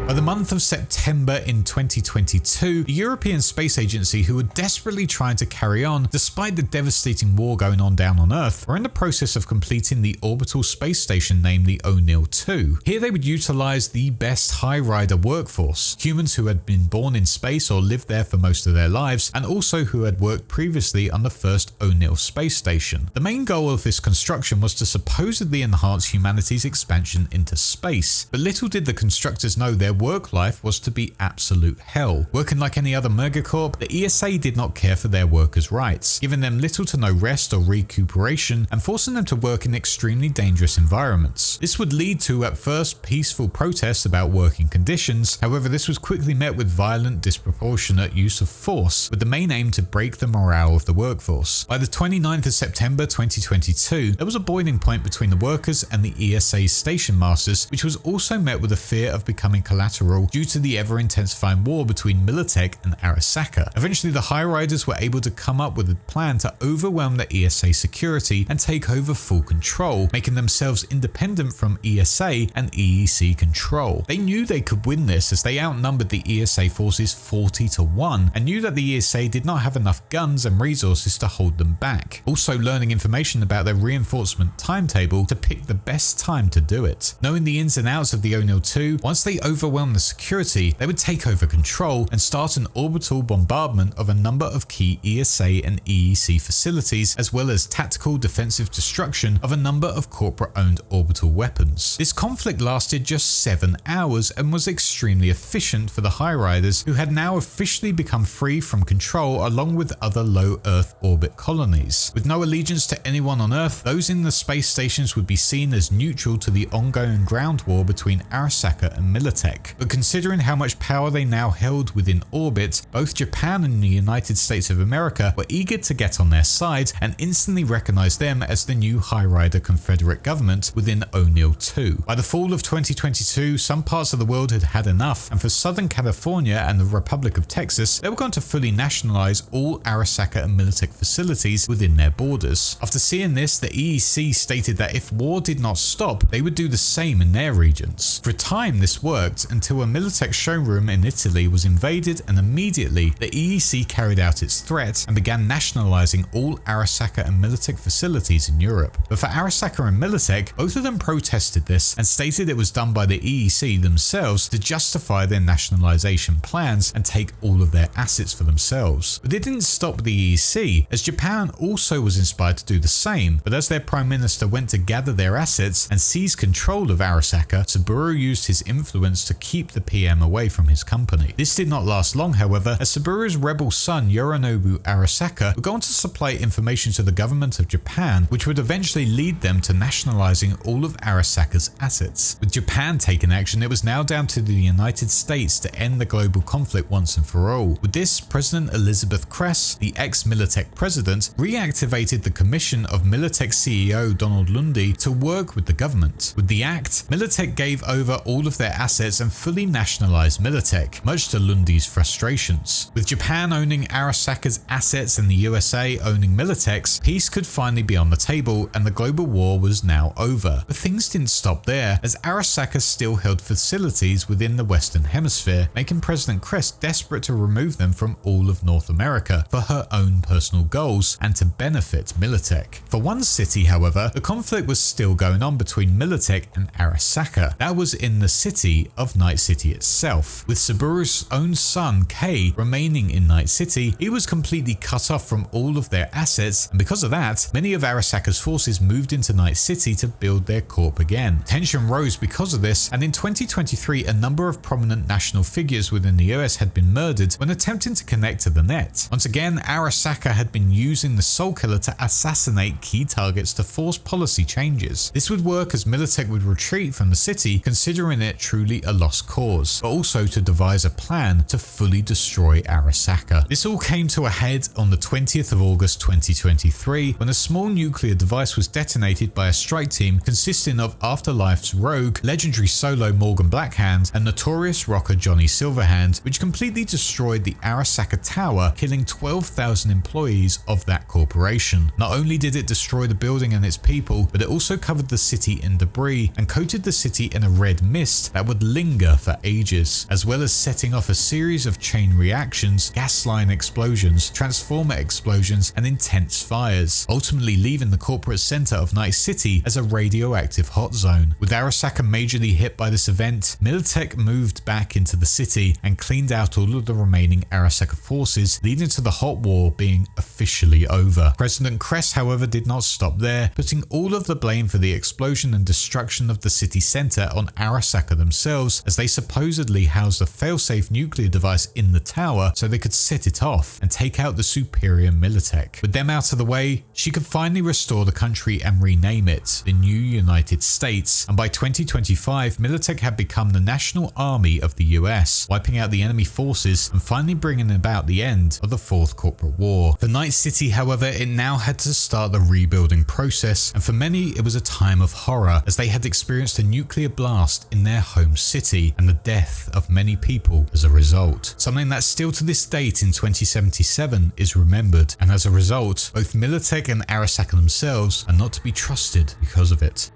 By the month of September in 2022, the European Space Agency, who were desperately trying to carry on despite the devastating war going on down on Earth, were in the process of completing the orbital space station named the O'Neill 2. Here they would utilize the best high rider workforce, humans who had been born in space or lived there for most of their lives, and also who had worked previously on the first O'Neill space station. The main goal of this construction was to supposedly enhance humanity's expansion into space, but little did the constructors know their work life was to be absolute hell. Working like any other megacorp, the ESA did not care for their workers' rights, giving them little to no rest or recuperation and forcing them to work in extremely dangerous environments. This would lead to at first peaceful protests about working conditions. However, this was quickly met with violent, disproportionate use of force, with the main aim to break the morale of the workforce. By the 29th of September 2022, there was a boiling point between the workers and the ESA's station masters, which was also met with a fear of becoming collateral due to the ever-intensifying war between Militech and Arasaka. Eventually, the High Riders were able to come up with a plan to overwhelm the ESA security and take over full control, making themselves independent from ESA and EEC control. They knew they could win this as they outnumbered the ESA forces 40-1 and knew that the ESA did not have enough guns and resources to hold them back. Also learning information about their reinforcement timetable to pick the best time to do it. Knowing the ins and outs of the O'Neill 2, once they overwhelmed the security, they would take over control and start an orbital bombardment of a number of key ESA and EEC facilities, as well as tactical defensive destruction of a number of corporate-owned orbital weapons. This conflict lasted just 7 hours and was extremely efficient for the High Riders, who had now officially become free from control along with other low Earth orbit colonies. With no allegiance to anyone on Earth, those in the space stations would be seen as neutral to the ongoing ground war between Arasaka and Militech. but considering how much power they now held within orbit, both Japan and the United States of America were eager to get on their side and instantly recognized them as the new high-rider Confederate government within O'Neill 2. By the fall of 2022, some parts of the world had had enough, and for Southern California and the Republic of Texas, they were going to fully nationalize all Arasaka and Militech facilities within their borders. After seeing this, the EEC stated that if war did not stop, they would do the same in their regions. For a time, this worked until a Militech showroom in Italy was invaded, and immediately the EEC carried out its threat and began nationalizing all Arasaka and Militech facilities in Europe. But for Arasaka and Militech, both of them protested this and stated it was done by the EEC themselves to justify their nationalization plans and take all of their assets for themselves. But it didn't stop the EEC, as Japan also was inspired to do the same, but as their Prime Minister went to gather their assets and seize control of Arasaka, Saburo used his influence to keep the PM away from his company. This did not last long, however, as Saburo's rebel son Yorinobu Arasaka would go on to supply information to the government of Japan, which would eventually lead them to nationalizing all of Arasaka's assets. With Japan taking action, it was now down to the United States to end the global conflict once and for all. With this, President Elizabeth Kress, the ex-Militech president, reactivated the commission of Militech CEO Donald Lundy to work with the government. With the act, Militech gave over all of their assets and fully nationalized Militech, much to Lundy's frustrations. With Japan owning Arasaka's assets and the USA owning Militech's, peace could finally be on the table and the global war was now over. But things didn't stop there, as Arasaka still held facilities within the Western Hemisphere, making President Kress desperate to remove them from all of North America for her own personal goals and to benefit Militech. For one city, however, the conflict was still going on between Militech and Arasaka. That was in the city of Night City itself. With Saburo's own son, Kei, remaining in Night City, he was completely cut off from all of their assets, and because of that, many of Arasaka's forces moved into Night City to build their corp again. Tension rose because of this, and in 2023, a number of prominent national figures within the US had been murdered when attempting to connect to the net. Once again, Arasaka had been using the Soul Killer to assassinate key targets to force policy changes. This would work as Militech would retreat from the city, considering it truly a lost cause, but also to devise a plan to fully destroy Arasaka. This all came to a head on the 20th of August 2023 when a small nuclear device was detonated by a strike team consisting of Afterlife's rogue, legendary solo Morgan Blackhand, and notorious rocker Johnny Silverhand, which completely destroyed the Arasaka Tower, killing 12,000 employees of that corporation. Not only did it destroy the building and its people, but it also covered the city in debris and coated the city in a red mist that would linger for ages, as well as setting off a series of chain reactions, gas line explosions, transformer explosions, and intense fires, ultimately leaving the corporate center of Night City as a radioactive hot zone. With Arasaka majorly hit by this event, Militech moved back into the city and cleaned out all of the remaining Arasaka forces, leading to the hot war being officially over. President Kress, however, did not stop there, putting all of the blame for the explosion and destruction of the city center on Arasaka themselves, as they supposedly housed a failsafe nuclear device in the tower so they could set it off and take out the superior Militech. With them out of the way, she could finally restore the country and rename it the new United States, and by 2025, Militech had become the national army of the US, wiping out the enemy forces and finally bringing about the end of the Fourth Corporate War. For Night City, however, it now had to start the rebuilding process, and for many it was a time of horror, as they had experienced a nuclear blast in their home city and the death of many people as a result. Something that still to this date in 2077 is remembered, and as a result, both Militech and Arasaka themselves are not to be trusted because of it.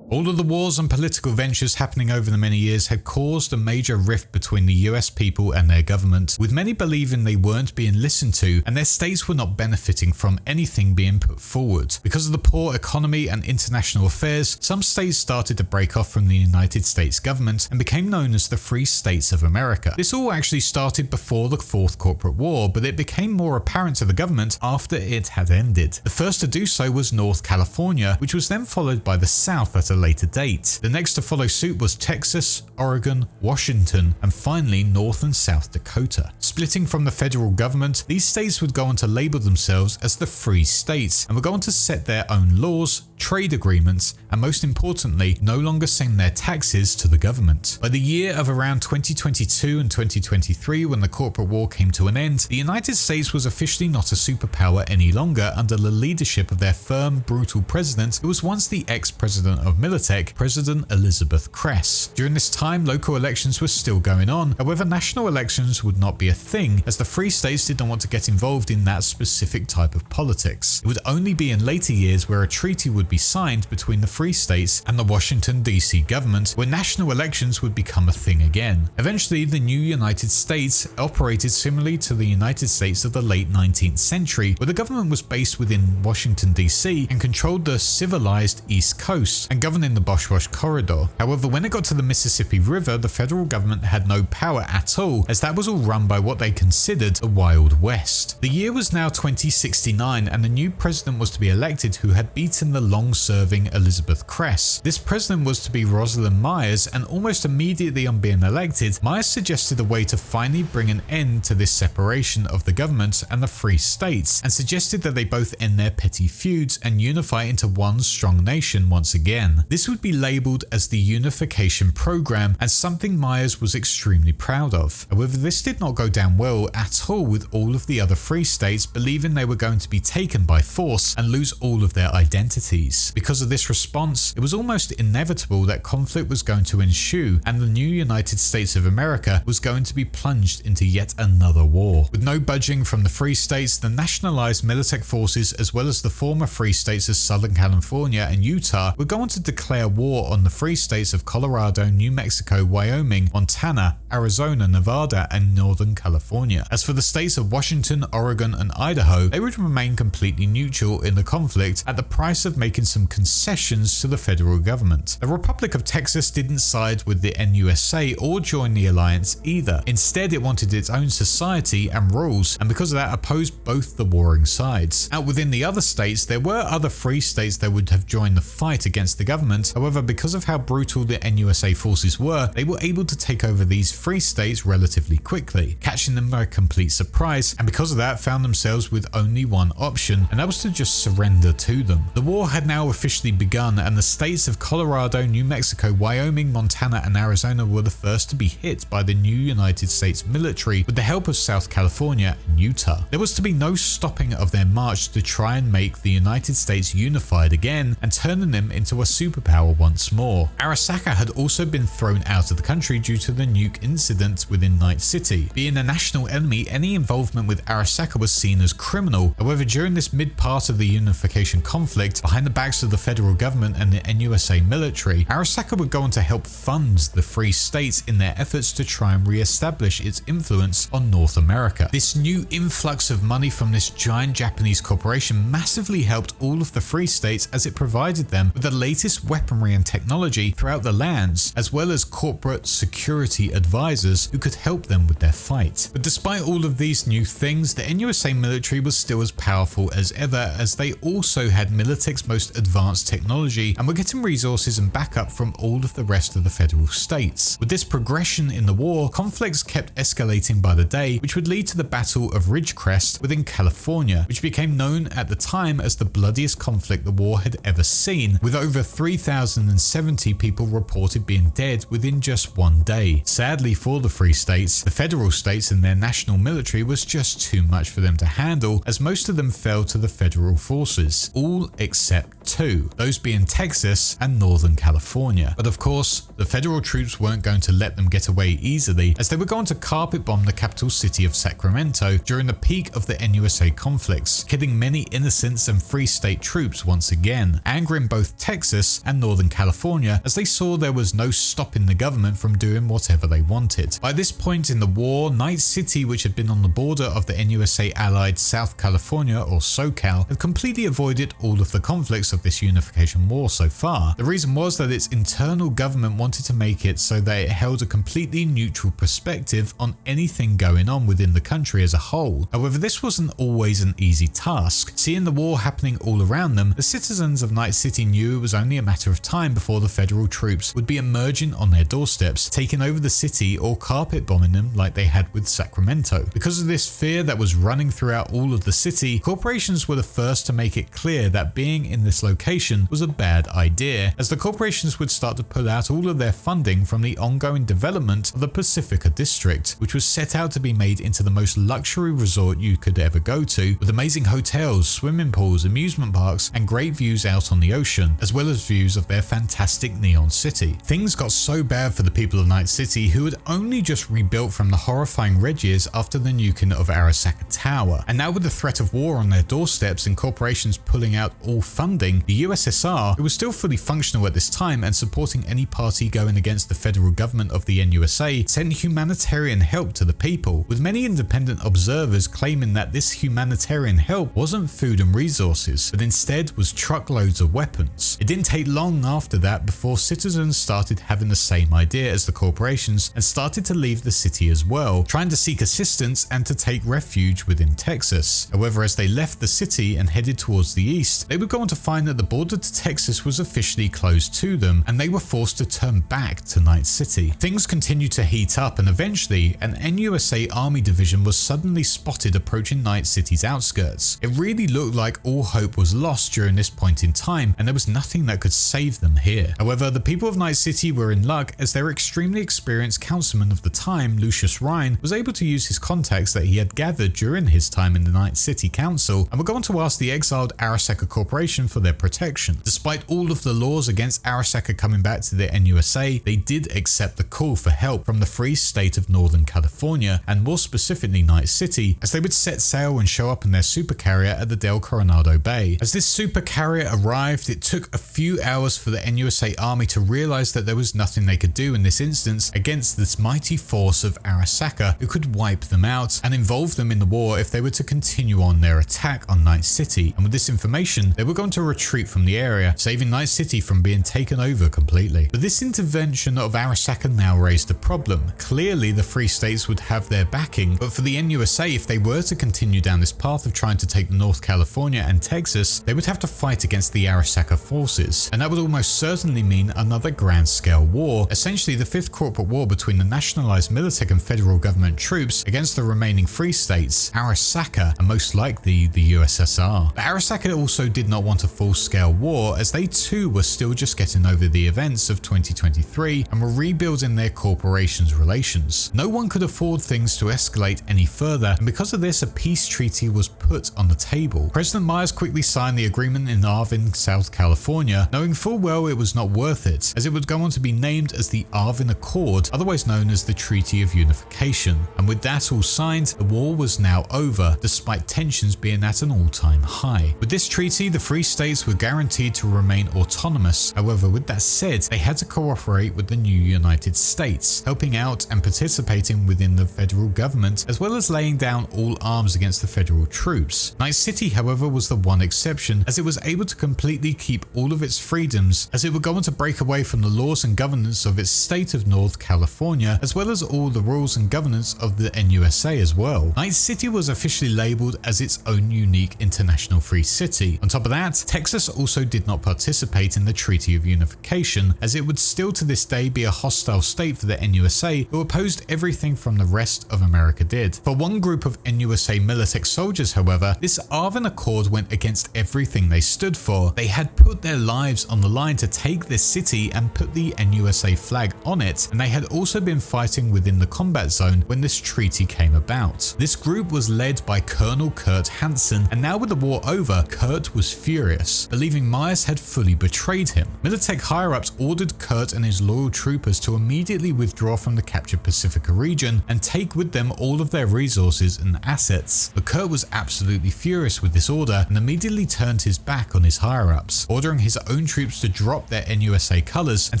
All of the wars and political ventures happening over the many years had caused a major rift between the US people and their government, with many believing they weren't being listened to and their states were not benefiting from anything being put forward. Because of the poor economy and international affairs, some states started to break off from the United States government and became known as the Free States of America. This all actually started before the Fourth Corporate War, but it became more apparent to the government after it had ended. The first to do so was North California, which was then followed by the South at a later date. The next to follow suit was Texas, Oregon, Washington, and finally North and South Dakota. Splitting from the federal government, these states would go on to label themselves as the Free States and would go on to set their own laws, trade agreements, and most importantly, no longer send their taxes to the government. By the year of around 2022 and 2023, when the corporate war came to an end, the United States was officially not a superpower any longer under the leadership of their firm, brutal president who was once the ex-president of Militech, President Elizabeth Kress. During this time, local elections were still going on, however national elections would not be a thing as the Free States did not want to get involved in that specific type of politics. It would only be in later years where a treaty would be signed between the Free States and the Washington DC government where national elections would become a thing again. Eventually, the new United States operated similarly to the United States of the late 19th century, where the government was based within Washington DC and controlled the civilized East Coast and governed in the Bosch Corridor. However, when it got to the Mississippi River, the federal government had no power at all, as that was all run by what they considered the Wild West. The year was now 2069 and the new president was to be elected who had beaten the long-serving Elizabeth Kress. This president was to be Rosalind Myers, and almost immediately on being elected, Myers suggested a way to finally bring an end to this separation of the government and the Free States, and suggested that they both end their petty feuds and unify into one strong nation once again. This would be labelled as the Unification Program and something Myers was extremely proud of. However, this did not go down well at all, with all of the other Free States believing they were going to be taken by force and lose all of their identities. Because of this response, it was almost inevitable that conflict was going to ensue and the new United States of America was going to be plunged into yet another war. With no budging from the Free States, the nationalized Militech forces as well as the former Free States of Southern California and Utah would go on to declare war on the Free States of Colorado, New Mexico, Wyoming, Montana, Arizona, Nevada, and Northern California. As for the states of Washington, Oregon, and Idaho, they would remain completely neutral in the conflict at the price of making some concessions to the federal government. The Republic of Texas didn't side with the NUSA or join the alliance either. Instead, it wanted its own society and rules, and because of that opposed both the warring sides. Out within the other states, there were other Free States that would have joined the fight against the government. However, because of how brutal the NUSA forces were, they were able to take over these Free States relatively quickly, catching them by complete surprise, and because of that found themselves with only one option, and that was to just surrender to them. The war had now officially begun, and the states of Colorado, New Mexico, Wyoming, Montana, and Arizona were the first to be hit by the new United States military with the help of South California and Utah. There was to be no stopping of their march to try and make the United States unified again and turning them into a superpower once more. Arasaka had also been thrown out of the country due to the nuke incident within Night City. Being a national enemy, any involvement with Arasaka was seen as criminal. However, during this mid-part of the unification conflict, behind the backs of the federal government and the NUSA military, Arasaka would go on to help fund the Free States in their efforts to try and re-establish its influence on North America. This new influx of money from this giant Japanese corporation massively helped all of the Free States as it provided them with the latest weaponry and technology throughout the lands, as well as corporate security advisors who could help them with their fight. But despite all of these new things, the NUSA military was still as powerful as ever, as they also had Militech's most advanced technology and were getting resources and backup from all of the rest of the federal states. With this progression in the war, conflicts kept escalating by the day, which would lead to the Battle of Ridgecrest within California, which became known at the time as the bloodiest conflict the war had ever seen, with over 3,070 people reported being dead within just one day. Sadly for the Free States, the federal states and their national military was just too much for them to handle, as most of them fell to the federal forces, all except two, those being Texas and Northern California. But of course, the federal troops weren't going to let them get away easily, as they were going to carpet bomb the capital city of Sacramento during the peak of the NUSA conflicts, killing many innocents and Free State troops once again, angering both Texas and Northern California as they saw there was no stopping the government from doing whatever they wanted. By this point in the war, Night City, which had been on the border of the NUSA allied South California or SoCal, had completely avoided all of the conflicts of this unification war so far. The reason was that its internal government wanted to make it so that it held a completely neutral perspective on anything going on within the country as a whole. However, this wasn't always an easy task. Seeing the war happening all around them, the citizens of Night City knew it was only a matter of time before the federal troops would be emerging on their doorsteps, taking over the city or carpet bombing them like they had with Sacramento. Because of this fear that was running throughout all of the city, corporations were the first to make it clear that being in this location was a bad idea, as the corporations would start to pull out all of their funding from the ongoing development of the Pacifica district, which was set out to be made into the most luxury resort you could ever go to, with amazing hotels, swimming pools, amusement parks, and great views out on the ocean, as well as views of their fantastic neon city. Things got so bad for the people of Night City, who had only just rebuilt from the horrifying red years after the nuking of Arasaka Tower, and now with the threat of war on their doorsteps and corporations pulling out all funding, the USSR, who was still fully functional at this time and supporting any party going against the federal government of the NUSA, sent humanitarian help to the people, with many independent observers claiming that this humanitarian help wasn't food and resources, but instead was truckloads of weapons. It didn't take long after that before citizens started having the same idea as the corporations and started to leave the city as well, trying to seek assistance and to take refuge within Texas. However, as they left the city and headed towards the east, they would go on to find that the border to Texas was officially closed to them, and they were forced to turn back to Night City. Things continued to heat up, and eventually an NUSA army division was suddenly spotted approaching Night City's outskirts. It really looked like all hope was lost during this point in time, and there was nothing that could save them here. However, the people of Night City were in luck, as their extremely experienced councilman of the time, Lucius Rhine, was able to use his contacts that he had gathered during his time in the Night City Council, and would go on to ask the exiled Arasaka Corporation for their protection. Despite all of the laws against Arasaka coming back to the NUSA, they did accept the call for help from the free state of Northern California, and more specifically Night City, as they would set sail and show up in their supercarrier at the Del Coronado Bay. As this supercarrier arrived, it took a few hours for the NUSA army to realize that there was nothing they could do in this instance against this mighty force of Arasaka, who could wipe them out and involve them in the war if they were to continue on their attack on Night City. And with this information, they were going to retreat from the area, saving Night City from being taken over completely. But this intervention of Arasaka now raised a problem. Clearly, the Free States would have their backing, but for the NUSA, if they were to continue down this path of trying to take North California and Texas, they would have to fight against the Arasaka forces, and that would almost certainly mean another grand-scale war, essentially the fifth corporate war between the nationalized Militech and federal government troops against the remaining Free States, Arasaka, and most likely the USSR. But Arasaka also did not want a full-scale war, as they too were still just getting over the events of 2023 and were rebuilding their corporation's relations. No one could afford things to escalate any further, and because of this, a peace treaty was put on the table. President Myers quickly signed the agreement in Arvin, South California, knowing full well it was not worth it, as it would go on to be named as the Arvin Accord, otherwise known as the Treaty of Unification. And with that all signed, the war was now over, despite tensions being at an all-time high. With this treaty, the Free States were guaranteed to remain autonomous. However, with that said, they had to cooperate with the new United States, helping out and participating within the federal government, as well as laying down all arms against the federal troops. Night City, however, was the one exception, as it was able to completely keep all of its freedoms, as it would go on to break away from the laws and governance of its state of North California, as well as all the rules and governance of the NUSA as well. Night City was officially labeled as its own unique international free city. On top of that, Texas also did not participate in the Treaty of Unification, as it would still to this day be a hostile state for the NUSA, who opposed everything from the rest of America did. For one group of NUSA Militech soldiers, however, this Arvin Accord went against everything they stood for. They had put their lives on the line to take this city and put the NUSA flag on it, and they had also been fighting within the combat zone when this treaty came about. This group was led by Colonel Kurt Hansen, and now with the war over, Kurt was furious, believing Myers had fully betrayed him. Militech higher-ups ordered Kurt and his loyal troopers to immediately withdraw from the captured Pacifica region and take with them all of their resources and assets. But Kurt was absolutely furious with this order and immediately turned his back on his higher-ups, ordering his own troops to drop their NUSA colors and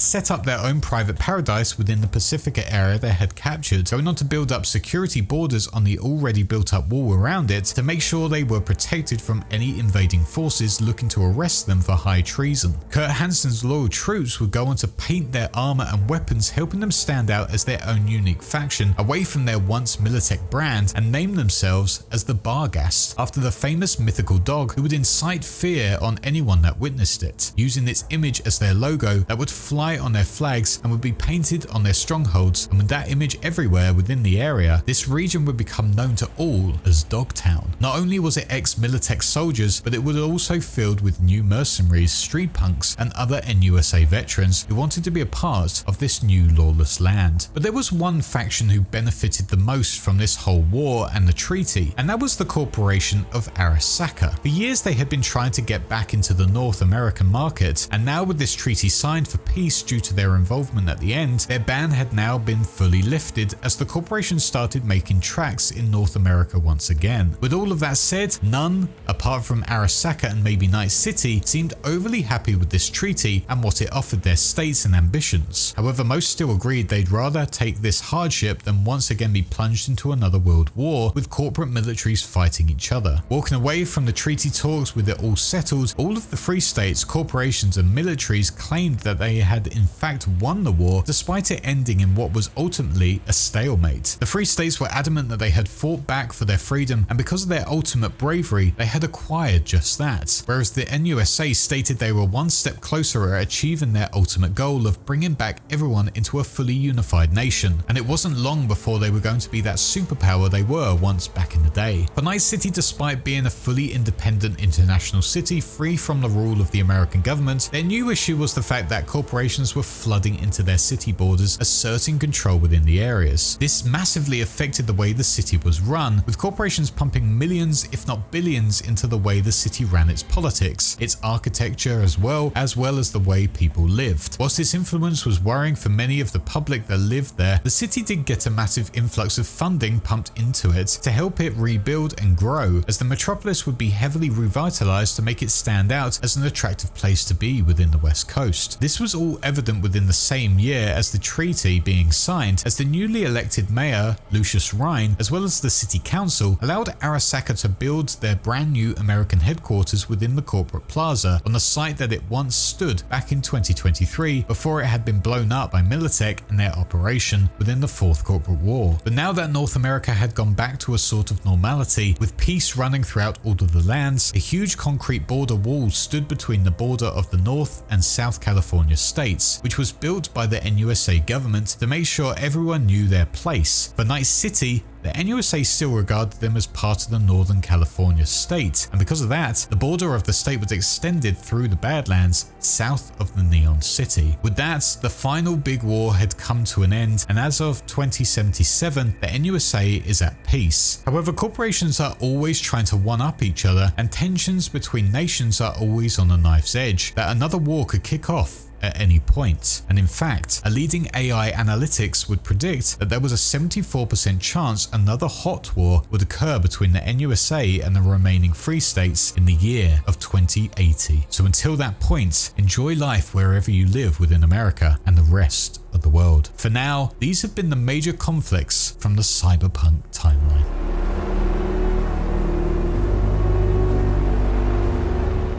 set up their own private paradise within the Pacifica area they had captured, going on to build up security borders on the already built up wall around it to make sure they were protected from any invading forces looking to arrest them for high treason. Kurt Hansen's loyal troops would go on to paint their armor and weapons, helping them stand out as their own unique faction away from their once Militech brand, and name themselves as the Barghast, after the famous mythical dog who would incite fear on anyone that witnessed it. Using using its image as their logo that would fly on their flags and would be painted on their strongholds, and with that image everywhere within the area, this region would become known to all as Dogtown. Not only was it ex-Militech soldiers, but it was also filled with new mercenaries, street punks, and other NUSA veterans who wanted to be a part of this new lawless land. But there was one faction who benefited the most from this whole war and the treaty, and that was the corporation of Arasaka. For years they had been trying to get back into the North American market, and now with this treaty signed for peace due to their involvement at the end, their ban had now been fully lifted as the corporation started making tracks in North America once again. With all of that said, none, apart from Arasaka and maybe Night City, seemed overly happy with this treaty and what it offered their states and ambitions. However, most still agreed they'd rather take this hardship than once again be plunged into another world war with corporate militaries fighting each other. Walking away from the treaty talks with it all settled, all of the free states, corporations and militaries claimed that they had in fact won the war despite it ending in what was ultimately a stalemate. The free states were adamant that they had fought back for their freedom, and because of their ultimate bravery, they had acquired just that. Whereas the NUSA stated they were one step closer at achieving their ultimate goal of bringing back everyone into a fully unified nation. And it wasn't long before they were going to be that superpower they were once back in the day. For Night City, despite being a fully independent international city free from the rule of the American government, their new issue was the fact that corporations were flooding into their city borders, asserting control within the areas. This massively affected the way the city was run, with corporations pumping millions if not billions into the way the city ran its politics, its architecture as well as the way people lived. Whilst this influence was worrying for many of the public that lived there, the city did get a massive influx of funding pumped into it to help it rebuild and grow, as the metropolis would be heavily revitalized to make it stand out as an attractive place to be within the West Coast. This was all evident within the same year as the treaty being signed, as the newly elected mayor, Lucius Rhine, as well as the city council, allowed Arasaka to build their brand new American headquarters within the corporate plaza on the site that it once stood back in 2023 before it had been blown up by Militech and their operation within the Fourth Corporate War. But now that North America had gone back to a sort of normality, with peace running throughout all of the lands, a huge concrete border wall stood between the border of the North and South California states, which was built by the NUSA government to make sure everyone knew their place. For Night City, the NUSA still regarded them as part of the Northern California state, and because of that, the border of the state was extended through the Badlands south of the Neon City. With that, the final big war had come to an end, and as of 2077, the NUSA is at peace. However, corporations are always trying to one-up each other, and tensions between nations are always on a knife's edge, that another war could kick off at any point. And in fact, a leading AI analytics would predict that there was a 74% chance another hot war would occur between the NUSA and the remaining free states in the year of 2080. So until that point, enjoy life wherever you live within America and the rest of the world. For now, these have been the major conflicts from the Cyberpunk timeline.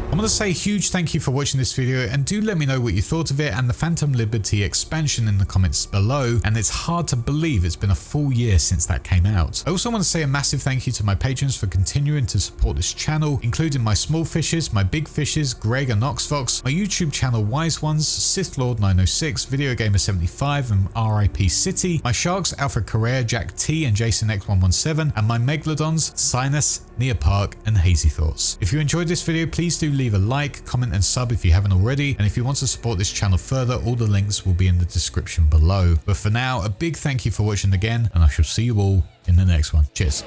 I want to say a huge thank you for watching this video, and do let me know what you thought of it and the Phantom Liberty expansion in the comments below, and it's hard to believe it's been a full year since that came out. I also want to say a massive thank you to my patrons for continuing to support this channel, including my small fishes, my big fishes, Greg and Oxfox, my YouTube channel Wise Ones, Sith Lord 906, Video Gamer 75 and RIP City, my sharks Alfred Correa, Jack T and Jason X117, and my Megalodons Sinus, Nia Park and Hazy Thoughts. If you enjoyed this video, please do leave a like, comment and sub if you haven't already, and if you want to support this channel further, all the links will be in the description below. But for now, a big thank you for watching again, and I shall see you all in the next one. Cheers.